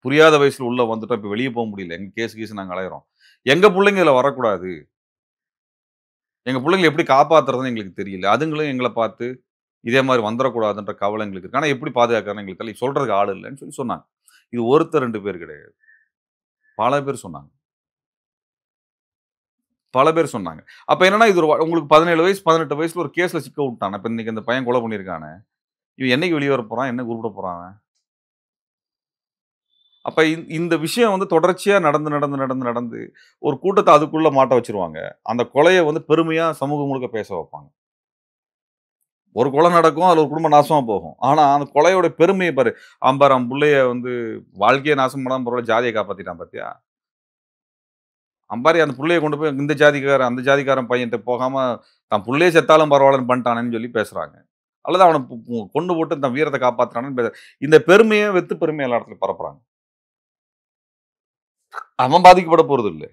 புரியாத வயசுல உள்ள வந்துட்டோம். இப்ப வெளிய போ முடியல. எங்க கேஸ் கீஸ்ன்னு நாங்க அலையுறோம். எங்க புள்ளைங்க இதுல வரக்கூடாது. எங்க புள்ளைங்கள எப்படி காப்பாத்துறதுன்னு எங்களுக்கு தெரியல. அதுங்களும் எங்கள பார்த்து இதே மாரி வந்துரக்கூடாதுன்ற கவலை எங்களுக்கு இருக்கு. ஆனா எப்படி பாதுகாக்கிறதுன்னு எங்களுக்கு தெரியல. சொல்றதுக்கு ஆள் இல்லன்னு சொல்லி சொன்னாங்க. இது ஒருத்தர் 2 பேர் கிடையாது. பல பேர் சொன்னாங்க. பல பேர் சொன்னாங்க. அப்ப என்னன்னா இது ஒரு உங்களுக்கு 17 வயசு, 18 வயசுல ஒரு கேஸ்ல சிக்க வுட்டான். இப்ப இன்னைக்கு அந்த பையன் கொலை பண்ணியிருக்கானே. இவன் என்னைக்கு வெளிய வரப்போறான்? என்ன உருப்பட போறான் அவன்? அப்ப இந்த விஷயம் வந்து தொடர்ச்சியா நடந்து ஒரு கூட்டத்த அதுக்குள்ள மாட்ட வச்சுருவாங்க. அந்த கொலைய வந்து பெருமையா சமூகம் முழுக்க பேச வைப்பாங்க. ஒரு கொலை நடக்கும். அதுல ஒரு குடும்பம் நாசமா போகும். ஆனா, அந்த கொலையோட பெருமைய பாரு. பாரு அவன் புள்ளைய வந்து வாழ்க்கையே நாசம் பண்ணாம பரவால்ல ஜாதிய காப்பாத்திட்டான் பாத்தியா? பாரு அந்த புள்ளைய கொண்டு போய் இந்த ஜாதிக்காரன், அந்த ஜாதிக்காரன் பையன்ட்ட போகாம, தான் புள்ளையே செத்தாலும் பரவாயில்லன்னு பண்ணிட்டானேன்னு சொல்லி பேசுறாங்க. அல்லது அவன கொன்னு போட்டு தன் வீரத்த காப்பாத்துறான்னு இந்த பெருமைய வெத்து பெருமைய எல்லா இடத்துலயும் பரப்புறாங்க. அவன் பாதிக்கப்பட போறதில்ல.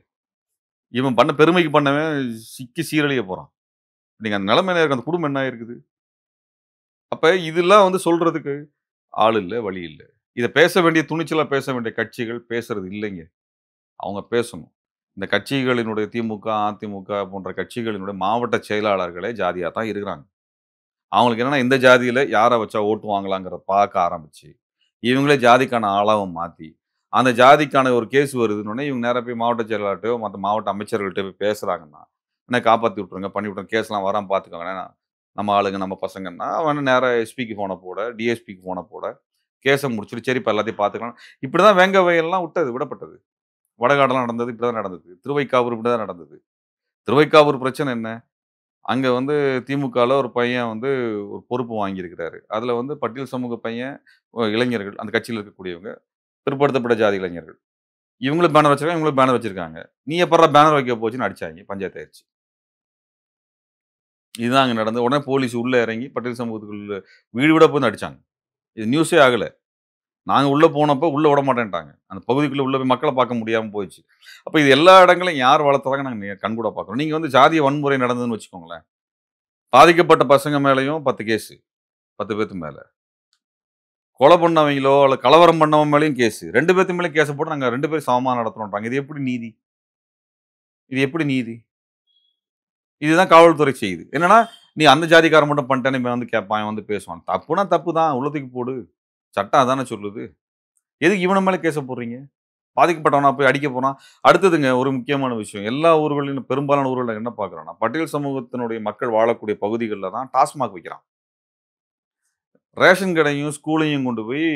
இவன் பண்ண பெருமைக்கு பண்ணவன் சிக்கி சீரழிய போறான். நீங்க அந்த நிலைமையில இருக்க அந்த குடும்பம் என்ன ஆயிருக்குது? அப்ப இதெல்லாம் வந்து சொல்றதுக்கு ஆள் இல்ல, வழி இல்ல. இத பேச வேண்டிய துணிச்சலா பேச வேண்டிய கட்சிகள் பேசுறது இல்லைங்க. அவங்க பேசணும். இந்த கட்சிகளினுடைய திமுக, அதிமுக போன்ற கட்சிகளினுடைய மாவட்ட செயலாளர்களே ஜாதியா தான் இருக்கிறாங்க. அவங்களுக்கு என்னன்னா இந்த ஜாதியில யார வச்சா ஓட்டு வாங்கலாங்கிறத பார்க்க ஆரம்பிச்சு, இவங்களே ஜாதிக்கான ஆளாவும் மாத்தி, அந்த ஜாதிக்கான ஒரு கேஸ் வருதுன்னோனே, இவங்க நேரா போய் மாவட்ட செயலாளர்ட்டயோ, மத்த மாவட்ட அமைச்சர்கள்ட்ட போய் பேசுறாங்கன்னா, "அண்ணே காப்பாத்தி விட்டுருங்க, பண்ணி விட்டுருங்க. கேஸ்லாம் வராம பார்த்துக்கோங்கண்ணே. நம்ம ஆளுங்க, நம்ம பசங்கன்னா" அவன் நேரா எஸ்பிக்கு ஃபோன போட, டிஎஸ்பிக்கு ஃபோன போட, கேஸ முடிச்சுட்டு, சரிப்பா எல்லாத்தையும் பார்த்துக்கலாம். இப்படிதான் வேங்க வயல்லாம் விடப்பட்டது. வடகாடெல்லாம் நடந்தது. இப்படிதான் நடந்தது. திருவைக்காவூர் இப்படிதான் நடந்தது. திருவைக்காவூர் பிரச்சனை என்ன? அங்க வந்து திமுகல ஒரு பையன் வந்து ஒரு பொறுப்பு வாங்கியிருக்கிறாரு. அதுல வந்து பட்டியல் சமூக பையன், இளைஞர்கள் அந்த கட்சியில இருக்கக்கூடியவங்க, பிற்படுத்தப்பட்ட ஜாதி இளைஞர்கள். இவங்களும் பேனர் வச்சிருக்காங்க, இவங்களும் பேனர் வச்சிருக்காங்க. "நீ எப்புட்றா பேனர் வைக்க போச்சுன்னு" அடிச்சாய்ங்க. பஞ்சாயத்து ஆயிருச்சு. இதுதான் அங்க நடந்தது. உடனே போலீஸ் உள்ள இறங்கி பட்டியல் சமூகத்துக்குள்ள வீடு வீடா புகுந்து அடிச்சாங்க. இது நியூஸே ஆகல. நாங்க உள்ள போனப்போ உள்ள விடமாட்டேன்ட்டாங்க. அந்த பகுதிக்குள்ள உள்ள போய் மக்கள பார்க்க முடியாம போயிருச்சு. அப்ப இது எல்லா இடங்களையும் யார் வளர்த்துறாங்கன்னு நாங்க கண்கூடா பார்க்குறோம். நீங்க வந்து ஜாதிய வன்முறை நடந்ததுன்னு வச்சுக்கோங்களேன். பாதிக்கப்பட்ட பசங்க மேலயும் 10 கேஸு. 10 பேத்து மேல. கொலை பண்ணவங்களோ, அல்ல கலவரம் பண்ணவன் மேலயும் கேஸு. 2 பேத்து மேலயும் கேஸ போட்டு நாங்க 2 பேரும் சமமா நடத்துறோம்ன்றாங்க. இது எப்படி நீதி? இது எப்படி நீதி? இதுதான் காவல்துறை செய்யுது. என்னன்னா, நீ அந்த ஜாதிக்காரன் மட்டும் பண்ணிட்டேன்னு இவன் வந்து கேட்பான், இவன் வந்து பேசுவான். தப்புனா தப்பு தான். உள்ள தூக்கி போடு. சட்டம் அதானே சொல்லுது. எதுக்கு இவன மேல கேஸ போடுறீங்க? பாதிக்கப்பட்டவனா போய் அடிக்க போறான். அடுத்ததுங்க ஒரு முக்கியமான விஷயம். எல்லா ஊர்களிலும் பெரும்பாலான ஊர்கள்ல என்ன பார்க்குறோம்னா, பட்டியல் சமூகத்தினுடைய மக்கள் வாழக்கூடிய பகுதிகள்ல தான் டாஸ்மாக் வைக்கிறான். ரேஷன் கடையும், ஸ்கூலையும் கொண்டு போய்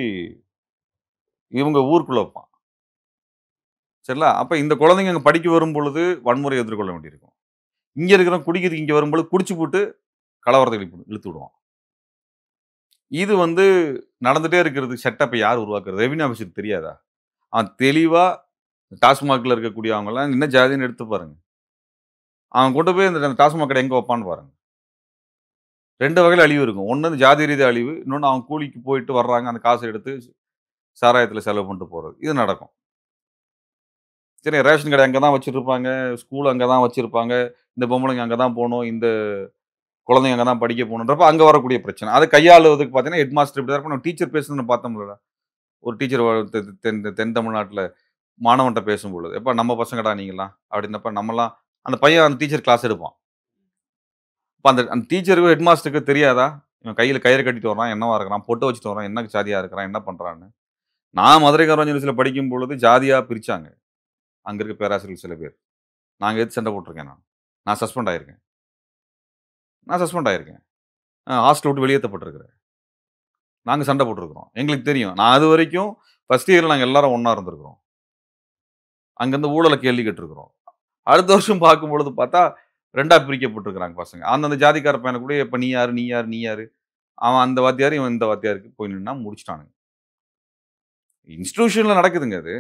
இவங்க ஊருக்குள்ள வைப்பான். சரிங்களா? அப்ப இந்த குழந்தைங்க அங்க படிக்க வரும்பொழுது வன்முறைய எதிர்கொள்ள வேண்டியிருக்கும். இங்க இருக்கிறவன் குடிக்கிறதுக்கு இங்க வரும்பொழுது குடிச்சுப்புட்டு கலவரத்த இழுத்து விடுவான். இது வந்து நடந்துட்டே இருக்கிறது செட்டப்ப யார் உருவாக்குறது? ரெவென்யூ ஆஃபீஸருக்கு தெரியாதா? அவன் தெளிவா டாஸ்மாக்ல இருக்கக்கூடிய அவங்கலாம் என்ன ஜாதின்னு எடுத்து பாருங்க. அவன் கொண்டு போய் அந்த டாஸ்மாக் கடை எங்க வைப்பான்னு பாருங்க. 2 வகையில அழிவு இருக்கும். ஒண்ணு வந்து ஜாதி ரீதியா அழிவு. இன்னொன்னு அவன் கூலிக்கு போயிட்டு வர்றாங்க. அந்த காச எடுத்து சாராயத்துல செலவு பண்ணிட்டு போறது. இது நடக்கும். சரி ரேஷன் கடை அங்க தான் வச்சிருப்பாங்க. ஸ்கூல் அங்க தான் வச்சிருப்பாங்க. இந்த பொம்பளைங்க அங்க தான் போணும். இந்த குழந்தைங்க அங்க தான் படிக்க போணுன்றப்ப அங்க வரக்கூடிய பிரச்சனை. அத கையாளுவதற்கு பார்த்தீங்கன்னா, ஹெட் மாஸ்டர் இப்படி தான் இருக்கணும். டீச்சர் பேசுனத பார்த்தோம்லடா. ஒரு டீச்சர் தென் தமிழ்நாட்டுல மாணவன்ட்ட பேசும்பொழுது, "எப்பா நம்ம பசங்கடா நீங்கலாம்" அப்படின்னப்ப நம்மலாம் அந்த பையன் அந்த டீச்சர் கிளாஸ் எடுப்பான். அப்ப அந்த அந்த டீச்சருக்கு ஹெட் மாஸ்டருக்கு தெரியாதா? இவன் கையில கயிறு கட்டிட்டு வர்றான், என்னவா இருக்கிறான், பொட்டு வச்சுட்டு வர்றான், என்ன ஜாதியா இருக்கிறான், என்ன பண்றான்னு. நான் மதுரை காமராஜர் யூனிவர்சிட்டியில படிக்கும்பொழுது ஜாதியா பிரிச்சாங்க. அங்க இருக்க பேராசிரியர்கள் சில பேர். நாங்க எதிர்த்து சண்டை போட்டுருக்கேன் நான். நான் சஸ்பெண்ட் ஆயிருக்கேன். நான் சஸ்பெண்ட் ஆயிருக்கேன். ஹாஸ்டல விட்டு வெளியேத்தப்பட்டிருக்கிறேன். நாங்க சண்டை போட்டுருக்கிறோம். எங்களுக்கு தெரியும். நான் அதுவரைக்கும் ஃபர்ஸ்ட் இயர்ல நாங்க எல்லாரும் ஒண்ணா இருந்திருக்கிறோம். அங்கருந்து ஊழல கேள்வி கேட்டுருக்கிறோம். அடுத்த வருஷம் பார்க்கும்பொழுது பார்த்தா, 2ஆ பிரிக்கப்பட்டிருக்கிறாங்க பசங்க. அந்தந்த ஜாதிக்கார பையன கூட இப்ப நீ யாரு? நீ யாரு? நீ யாரு? அவன் அந்த வாத்தியாரு, இவன் இந்த வாத்தியாருக்கு போய் நின்னா முடிச்சுட்டானுங்க. இன்ஸ்டிடியூஷன்ல நடக்குதுங்க அது.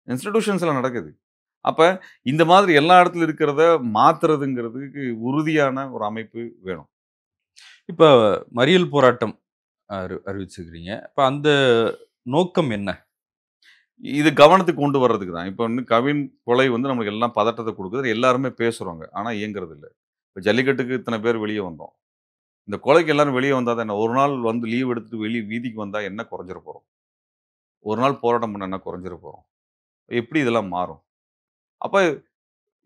இன்ஸ்டிடியூஷன்ஸ்ல நடக்குது. அப்ப இந்த மாதிரி எல்லா இடத்துல இருக்கிறத மாத்துறதுங்கிறதுக்கு உறுதியான ஒரு அமைப்பு வேணும். இப்ப மறியல் போராட்டம் அறிவிச்சிருக்கிறீங்க. இப்ப அந்த நோக்கம் என்ன? இது கவனத்துக்கு கொண்டு வர்றதுக்கு தான். இப்ப வந்து கவின் கொலை வந்து நமக்கு எல்லாம் பதட்டத்த குடுக்குது. எல்லாருமே பேசுறோங்க. ஆனா இயங்குறது இல்ல. இப்ப ஜல்லிக்கட்டுக்கு இத்தன பேர் வெளிய வந்தோம். இந்த கொலைக்கு எல்லாரும் வெளிய வந்தா தான் என்ன? ஒரு நாள் வந்து லீவ் எடுத்துட்டு வெளிய வீதிக்கு வந்தா என்ன குறைஞ்சிற போறோம்? ஒரு நாள் போராட்டம் பண்ணா என்ன குறைஞ்சிற போறோம்? எப்படி இதெல்லாம் மாறும்? அப்ப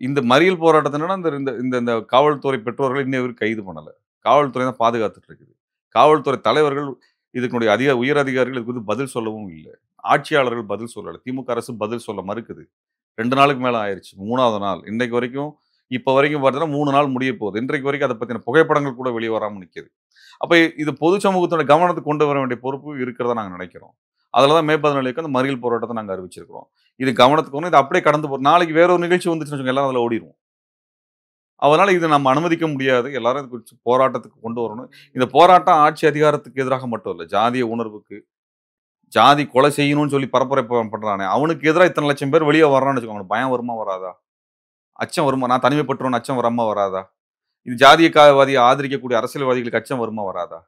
இந்த மறியல் போராட்டத்த என்னன்னா, இந்த இந்த இந்த இந்த காவல்துறை பெற்றோர்கள் இன்னை வரைக்கும் கைது பண்ணல. காவல்துறை தான் பாதுகாத்துட்டு இருக்குது. காவல்துறை தலைவர்கள் இதுக்குடைய உயர் அதிகாரிகள் இதுக்கு வந்து பதில் சொல்லவும் இல்ல. ஆட்சியாளர்கள் பதில் சொல்லல. திமுக அரசு பதில் சொல்ல மறுக்குது. 2 நாளுக்கு மேல ஆயிருச்சு. 3வது நாள். இன்னைக்கு வரைக்கும் இப்ப வரைக்கும் பார்த்தீங்கன்னா 3 நாள் முடிய போகுது. இன்றைக்கு வரைக்கும் அத பத்தின புகைப்படங்கள் கூட வெளிய வராம நிக்குது. அப்ப இது பொது சமூகத்தோட கவனத்துக்கு கொண்டு வர வேண்டிய பொறுப்பு இருக்கிறதா நாங்க நினைக்கிறோம். அதனால தான் மே 14 அன்னைக்கு அந்த மறியல் போராட்டத்த நாங்க அறிவிச்சிருக்கிறோம். இது கவனத்துக்கு வரணும். இது அப்படியே கடந்து போறோம். நாளைக்கு வேற ஒரு நிகழ்ச்சி வந்துச்சுன்னு வச்சுக்கோங்க, எல்லாரும் அதுல ஓடிருவோம். அதனால இத நம்ம அனுமதிக்க முடியாது. எல்லாரும் இது குறிச்சு போராட்டத்துக்கு கொண்டு வரணும். இந்த போராட்டம் ஆட்சி அதிகாரத்துக்கு எதிராக மட்டும் இல்ல. ஜாதிய உணர்வுக்கு, ஜாதி கொலை செய்யணும்னு சொல்லி பரப்புரை பண்றானே, அவனுக்கு எதிரா இத்தன லட்சம் பேர் வெளிய வர்றான்னு வச்சுக்கோங்க. அவனுக்கு பயம் வருமா? வராதா? அச்சம் வருமா? நான் தனிமைப்பட்டுருவேன்னு அச்சம் வருமா? வராதா? இது ஜாதியவாதிய ஆதரிக்கக்கூடிய அரசியல்வாதிகளுக்கு அச்சம் வருமா? வராதா?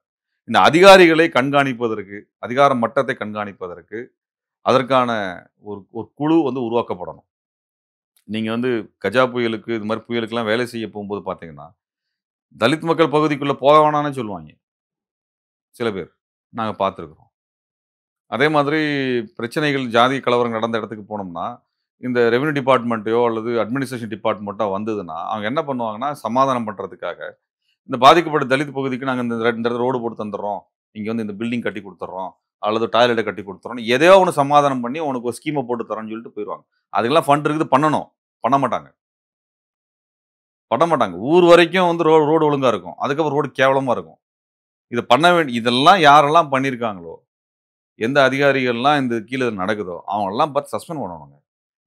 இந்த அதிகாரிகளை கண்காணிப்பதற்கு, அதிகார மட்டத்தை கண்காணிப்பதற்கு, அதற்கான ஒரு ஒரு குழு வந்து உருவாக்கப்படணும். நீங்க வந்து கஜா புயலுக்கு, இது மாரி புயலுக்குலாம் வேலை செய்ய போம்போது பார்த்தீங்கன்னா, தலித் மக்கள் பகுதிக்குள்ள போக வேணாம்னே சொல்லுவாய்ங்க. சில பேர். நாங்க பார்த்துருக்கிறோம். அதே மாதிரி பிரச்சனைகள், ஜாதி கலவரம் நடந்த இடத்துக்கு போனோம்னா, இந்த ரெவென்யூ டிபார்ட்மெண்ட்டையோ அல்லது அட்மினிஸ்ட்ரேஷன் டிபார்ட்மெண்ட்டோ வந்ததுன்னா, அவங்க என்ன பண்ணுவாங்கன்னா, சமாதானம் பண்றதுக்காக, இந்த பாதிக்கப்பட்ட தலித் பகுதிக்கு நாங்க இந்த இடத்துல ரோடு போட்டு தந்துர்றோம். இங்க வந்து இந்த பில்டிங் கட்டி குடுத்துர்றோம். அல்லது டாய்லெட்ட கட்டி குடுத்துர்றோம்ன்னு எதையோ ஒண்ணு சமாதானம் பண்ணி, உனக்கு ஒரு ஸ்கீம போட்டு தர்றோம்ன்னு சொல்லிட்டு போயிருவாங்க. அதுக்கெல்லாம் ஃபண்ட் இருக்குது பண்ணணும். பண்ண மாட்டாங்க. பண்ண மாட்டாங்க. ஊர் வரைக்கும் வந்து ரோடு ஒழுங்கா இருக்கும். அதுக்கப்புறம் ரோடு கேவலமா இருக்கும். இத பண்ண இதெல்லாம் யாரெல்லாம் பண்ணியிருக்காங்களோ, எந்த அதிகாரிகள்லாம் இந்த கீழ நடக்குதோ, அவங்களலாம் பார்த்து சஸ்பெண்ட் பண்ணணுங்க.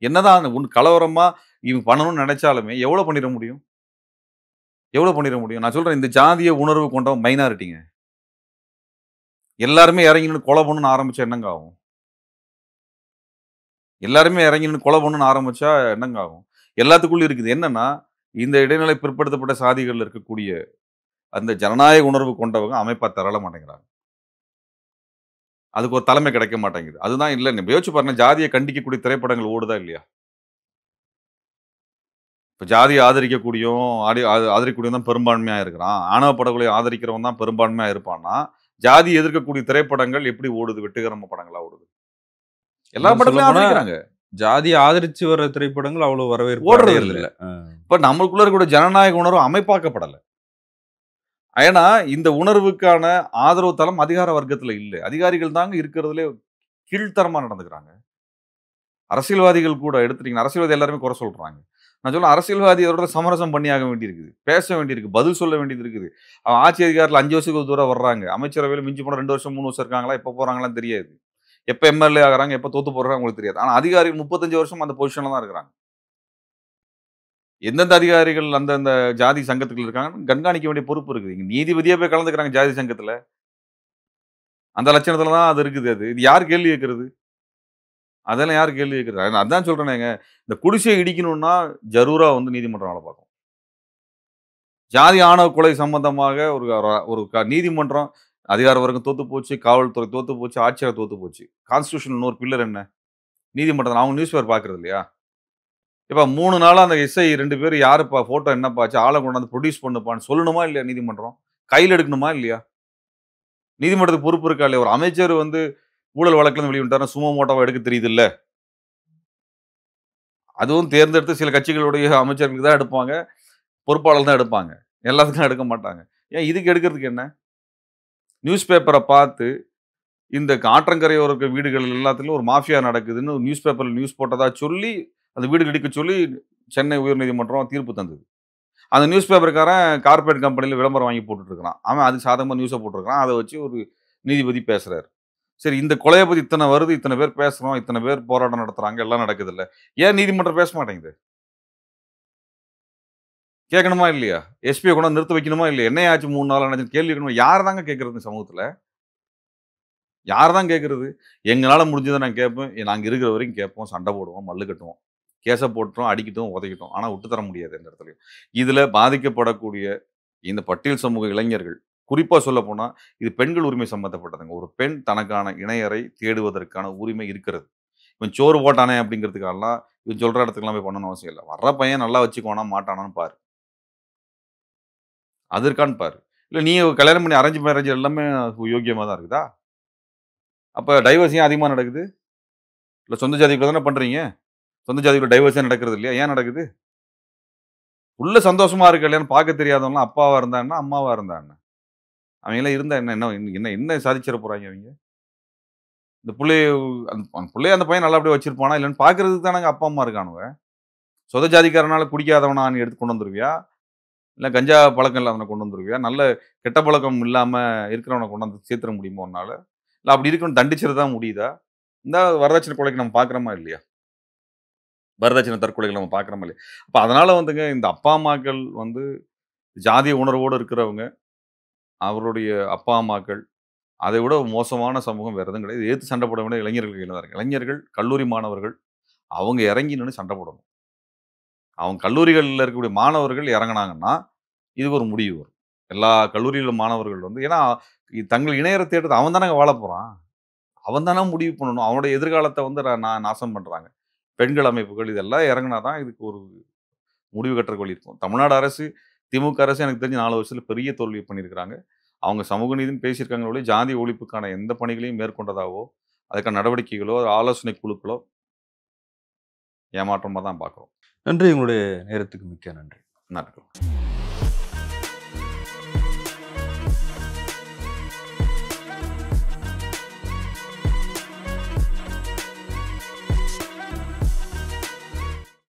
என்னதான் கலவரமா இவங்க பண்ணணும்னு நெனைச்சாலுமே, எவ்வளோ பண்ணிற முடியும்? எவ்வளோ பண்ணிற முடியும்? நான் சொல்றேன் இந்த ஜாதிய உணர்வு கொண்டவன் மைனாரிட்டிங்க. எல்லாருமே இறங்கி நின்னு கொலை பண்ணணும்னு ஆரம்பிச்சா என்னங்க ஆகும்? எல்லாருமே இறங்கி நின்னு கொலை பண்ணணும்னு ஆரம்பிச்சா என்னங்க ஆகும்? எல்லாத்துக்குள்ளயும் இருக்குது. என்னன்னா, இந்த இடைநிலை பிற்படுத்தப்பட்ட சாதிகள்ல இருக்கக்கூடிய அந்த ஜனநாயக உணர்வு கொண்டவங்க அமைப்பா திரள மாட்டேங்கிறாங்க. அதுக்கு ஒரு தலைமை கிடைக்க மாட்டேங்குது. அதுதான் இல்ல. நீங்க யோசிச்சு பாருங்க. ஜாதிய கண்டிக்கக்கூடிய திரைப்படங்கள் ஓடுதா இல்லையா? இப்ப ஜாதிய ஆதரிக்கக்கூடியவன், ஆதரிக்கக்கூடியவன் தான் பெரும்பான்மையா இருக்கிறான். ஆணவ படுகொலைய ஆதரிக்கிறவன் தான் பெரும்பான்மையா இருப்பான்னா, ஜாதிய எதிர்க்கக்கூடிய திரைப்படங்கள் எப்படி ஓடுது? வெற்றிகரமா படங்களா ஓடுது. எல்லா இன்னும் படங்களையும் சொல்லப்போனா, ஆதரிக்கிறாங்க. ஜாதிய ஆதரிச்சு வர்ற திரைப்படங்கள் அவ்வளோ வரவேற்பு ஓடுறது இல்ல. அடையறதில்ல. இப்ப நம்மளுக்குள்ள இருக்கக்கூடிய ஜனநாயக உணர்வு அமைப்பாக்கப்படல. ஏன்னா, இந்த உணர்வுக்கான ஆதரவு தளம் அதிகார வர்க்கத்துல இல்ல. அதிகாரிகள் தாங்க இருக்கிறதுலே கீழ்த்தரமா நடந்துக்கிறாங்க. அரசியல்வாதிகள் கூட எடுத்துட்டீங்கன்னா, அரசியல்வாதி எல்லாருமே குறை சொல்றாங்க. நான் சொல்றேன் அரசியல்வாதியோட சமரசம் பண்ணியாக வேண்டியிருக்குது. பேச வேண்டியிருக்கு. பதில் சொல்ல வேண்டியது இருக்குது. அவன் ஆட்சி அதிகாரத்துல 5 வருஷத்துக்கு ஒரு தடவ வர்றாங்க. அமைச்சரவையில மிஞ்சி போனா 2 வருஷம், 3 வருஷம் இருக்காங்களா? எப்ப போறாங்களான்னு தெரியாது. எப்ப எம்.எல்.ஏ ஆகுறாங்க, எப்ப தோத்து போடுறாங்க அவங்களுக்கு தெரியாது. ஆனா அதிகாரிகள் 35 வருஷம் அந்த பொசிஷன்ல தான் இருக்கிறாங்க. எந்தெந்த அதிகாரிகள் அந்தந்த ஜாதி சங்கத்துக்குள்ள இருக்காங்கன்னு கண்காணிக்க வேண்டிய பொறுப்பு இருக்குது. இங்க நீதிபதியா போய் கலந்துக்கிறாங்க ஜாதி சங்கத்துல. அந்த லட்சணத்துல தான் அது இருக்குது அது. இது யார் கேள்வி கேட்கிறது? அதெல்லாம் யார் கேள்வி கேட்கிறது? நான் அதான் சொல்றேனேங்க. இந்த குடிசைய இடிக்கணும்னா ஜரூரா வந்து நீதிமன்றம் வேல பார்க்கும். ஜாதி ஆணவ கொலை சம்பந்தமாக ஒரு ஒரு நீதிமன்றம் அதிகார வர்க்கம் தோத்து போச்சு, காவல்துறை தோத்து போச்சு, ஆட்சியாளர் தோத்து போச்சு. கான்ஸ்டிடியூஷன் இன்னொரு பில்லர் என்ன? நீதிமன்றம் அவங்க நியூஸ் பேப்பர் பார்க்கிறது இல்லையா? எப்பா 3 நாளா அந்த எஸ்ஐ 2 பேரும் யாருப்பா ஃபோட்டோ என்னப்பா ஆச்சு? ஆள கொண்டாந்து புரொடியூஸ் பண்ணுப்பான்னு சொல்லணுமா இல்லையா நீதிமன்றம்? கையில எடுக்கணுமா இல்லையா? நீதிமன்றத்துக்கு பொறுப்பு இருக்கா இல்லையா? ஒரு அமைச்சர் வந்து ஊழல் வழக்குலருந்து வெளிய வந்துட்டாருன்னா, சுமோ மோட்டோவா எடுக்க தெரியுதுல்ல. அதுவும் தேர்ந்தெடுத்து சில கட்சிகளுடைய அமைச்சர்களுக்கு தான் எடுப்பாங்க. பொறுப்பாளர் தான் எடுப்பாங்க. எல்லாத்துக்கும் எடுக்க மாட்டாங்க. ஏன் இதுக்கு எடுக்கிறதுக்கு என்ன? நியூஸ் பேப்பர பார்த்து இந்த ஆற்றங்கரையோர இருக்க வீடுகள் எல்லாத்துலயும் ஒரு மாஃபியா நடக்குதுன்னு நியூஸ் பேப்பர்ல நியூஸ் போட்டதா சொல்லி, அந்த வீடுகள் இடிக்க சொல்லி சென்னை உயர்நீதிமன்றம் தீர்ப்பு தந்தது. அந்த நியூஸ் பேப்பர்காரன் கார்ப்பரேட் கம்பெனில விளம்பரம் வாங்கி போட்டுட்டு இருக்கிறான். அவன் அதுக்கு சாதகமா நியூஸ போட்டுருக்கான். அத வச்சு ஒரு நீதிபதி பேசுறாரு. சரி இந்த கொலைய பத்தி இத்தன வருது, இத்தன பேர் பேசுறோம், இத்தன பேர் போராட்டம் நடத்துறாங்க, எல்லாம் நடக்குதுல்ல. ஏன் நீதிமன்றம் பேச மாட்டேங்குது? கேட்கணுமா இல்லையா? எஸ்பிய கொண்டாந்து நிறுத்த வைக்கணுமா இல்லையா? என்னய்யா ஆச்சு 3 நாளா நடந்துச்சுன்னு கேள்வி கேட்கணுமா? யார தாங்க கேட்கறது இந்த சமூகத்துல? யார தான் கேட்கறது? எங்கனால முடிஞ்சத நான் கேட்பேன். நாங்க இருக்கிற வரைக்கும் கேட்போம், சண்டை போடுவோம், மல்லு கட்டுவோம். கேஸை போட்டுரும், அடிக்கட்டும், உதைக்கட்டும். ஆனா விட்டு தர முடியாது எந்த இடத்துலயும். இதுல பாதிக்கப்படக்கூடிய இந்த பட்டியல் சமூக இளைஞர்கள், குறிப்பா சொல்லப்போனா, இது பெண்கள் உரிமை சம்மந்தப்பட்டதுங்க. ஒரு பெண் தனக்கான இணையரை தேடுவதற்கான உரிமை இருக்கிறது. இவன் சோறு போட்டானே அப்படிங்கிறதுக்காகலாம், இவன் சொல்ற இடத்துக்குலாம் போய் பண்ணணும்னு அவசியம் இல்ல. வர்ற பையன் நல்லா வச்சுக்குவானா, மாட்டானான்னு பாரு. அது இருக்கான்னு பாரு. இல்ல நீ கல்யாணம் பண்ணி அரேஞ்ச் மேரேஜ் எல்லாமே யோக்கியமா தான் இருக்குதா? அப்ப டைவர்ஸ் ஏன் அதிகமா நடக்குது? இல்ல சொந்த ஜாதிக்குள்ள தானே பண்றீங்க. சொந்த ஜாதிக்குள்ள டைவர்ஸே நடக்கிறது இல்லையா? ஏன் நடக்குது? உள்ள சந்தோஷமா இருக்க கல்யாணம் பார்க்க தெரியாதவன்லாம் அப்பாவா இருந்தா என்ன? அம்மாவா இருந்தா என்ன? அவங்கலாம் இருந்தா என்ன என்ன என்ன என்ன சாதிச்சிட போறாய்ங்க அவிங்க? இந்த புள்ளைய அந்த புள்ளைய அந்த பையன் நல்லபடியா வச்சிருப்பானா? இல்லன்னு பார்க்கறதுக்கு தானங்க அப்பா, அம்மா இருக்கானுவ. சொந்த ஜாதிக்காரனால குடிக்காதவனா நீ எடுத்து கொண்டு வந்துருவியா? இல்ல கஞ்சா பழக்கம் இல்லாதவன கொண்டு வந்துருவியா? நல்ல கெட்ட பழக்கம் இல்லாம இருக்கிறவன கொண்டாந்து சேர்த்துற முடியுமா உன்னால? இல்ல அப்படி இருக்கவன தண்டிச்சிட தான் முடியுதா? இந்த வரதட்சணை கொலைக்கு நம்ம பார்க்குறோமா இல்லையா? வரதட்சணை தற்கொலைகள் நம்ம பார்க்குறோமா இல்லையா? அப்ப அதனால வந்துங்க இந்த அப்பா, அம்மாக்கள் வந்து ஜாதிய உணர்வோடு இருக்கிறவங்க, அவருடைய அப்பா, அம்மாக்கள் அதை விட மோசமான சமூகம் வேற எதுவும் கிடையாது. எதிர்த்து சண்டை போட வேண்டிய இளைஞர்கள் கையில தான் இருக்கு. இளைஞர்கள், கல்லூரி மாணவர்கள் அவங்க இறங்கி நின்னு சண்டை போடணும். அவங்க கல்லூரிகள்ல இருக்கக்கூடிய மாணவர்கள் இறங்குனாங்கன்னா, இதுக்கு ஒரு முடிவு வரும். எல்லா கல்லூரியில மாணவர்கள் வந்து ஏன்னா, தங்கள் இணையர தேடுறது அவன் தானங்க வாழப் போறான். அவன் தானே முடிவு பண்ணணும். அவனுடைய எதிர்காலத்த வந்து நாசம் பண்றாங்க. பெண்கள் அமைப்புகள் இதெல்லாம் இறங்குனா தான் இதுக்கு ஒரு முடிவு கட்டுறக்கு வழி இருக்கும். தமிழ்நாடு அரசு, திமுக அரசு எனக்கு தெரிஞ்சு 4 வருஷத்துல பெரிய தோல்வி பண்ணியிருக்கிறாங்க. அவங்க சமூக நீதின்னு பேசியிருக்காங்களே ஒழிய, ஜாதி ஒழிப்புக்கான எந்த பணிகளையும் மேற்கொண்டதாவோ, அதுக்கான நடவடிக்கைகளோ, ஆலோசனை குழுக்களோ ஏமாற்றமா தான் பார்க்குறோம். நன்றி. உங்களுடைய நேரத்துக்கு மிக்க நன்றி. நன்றி.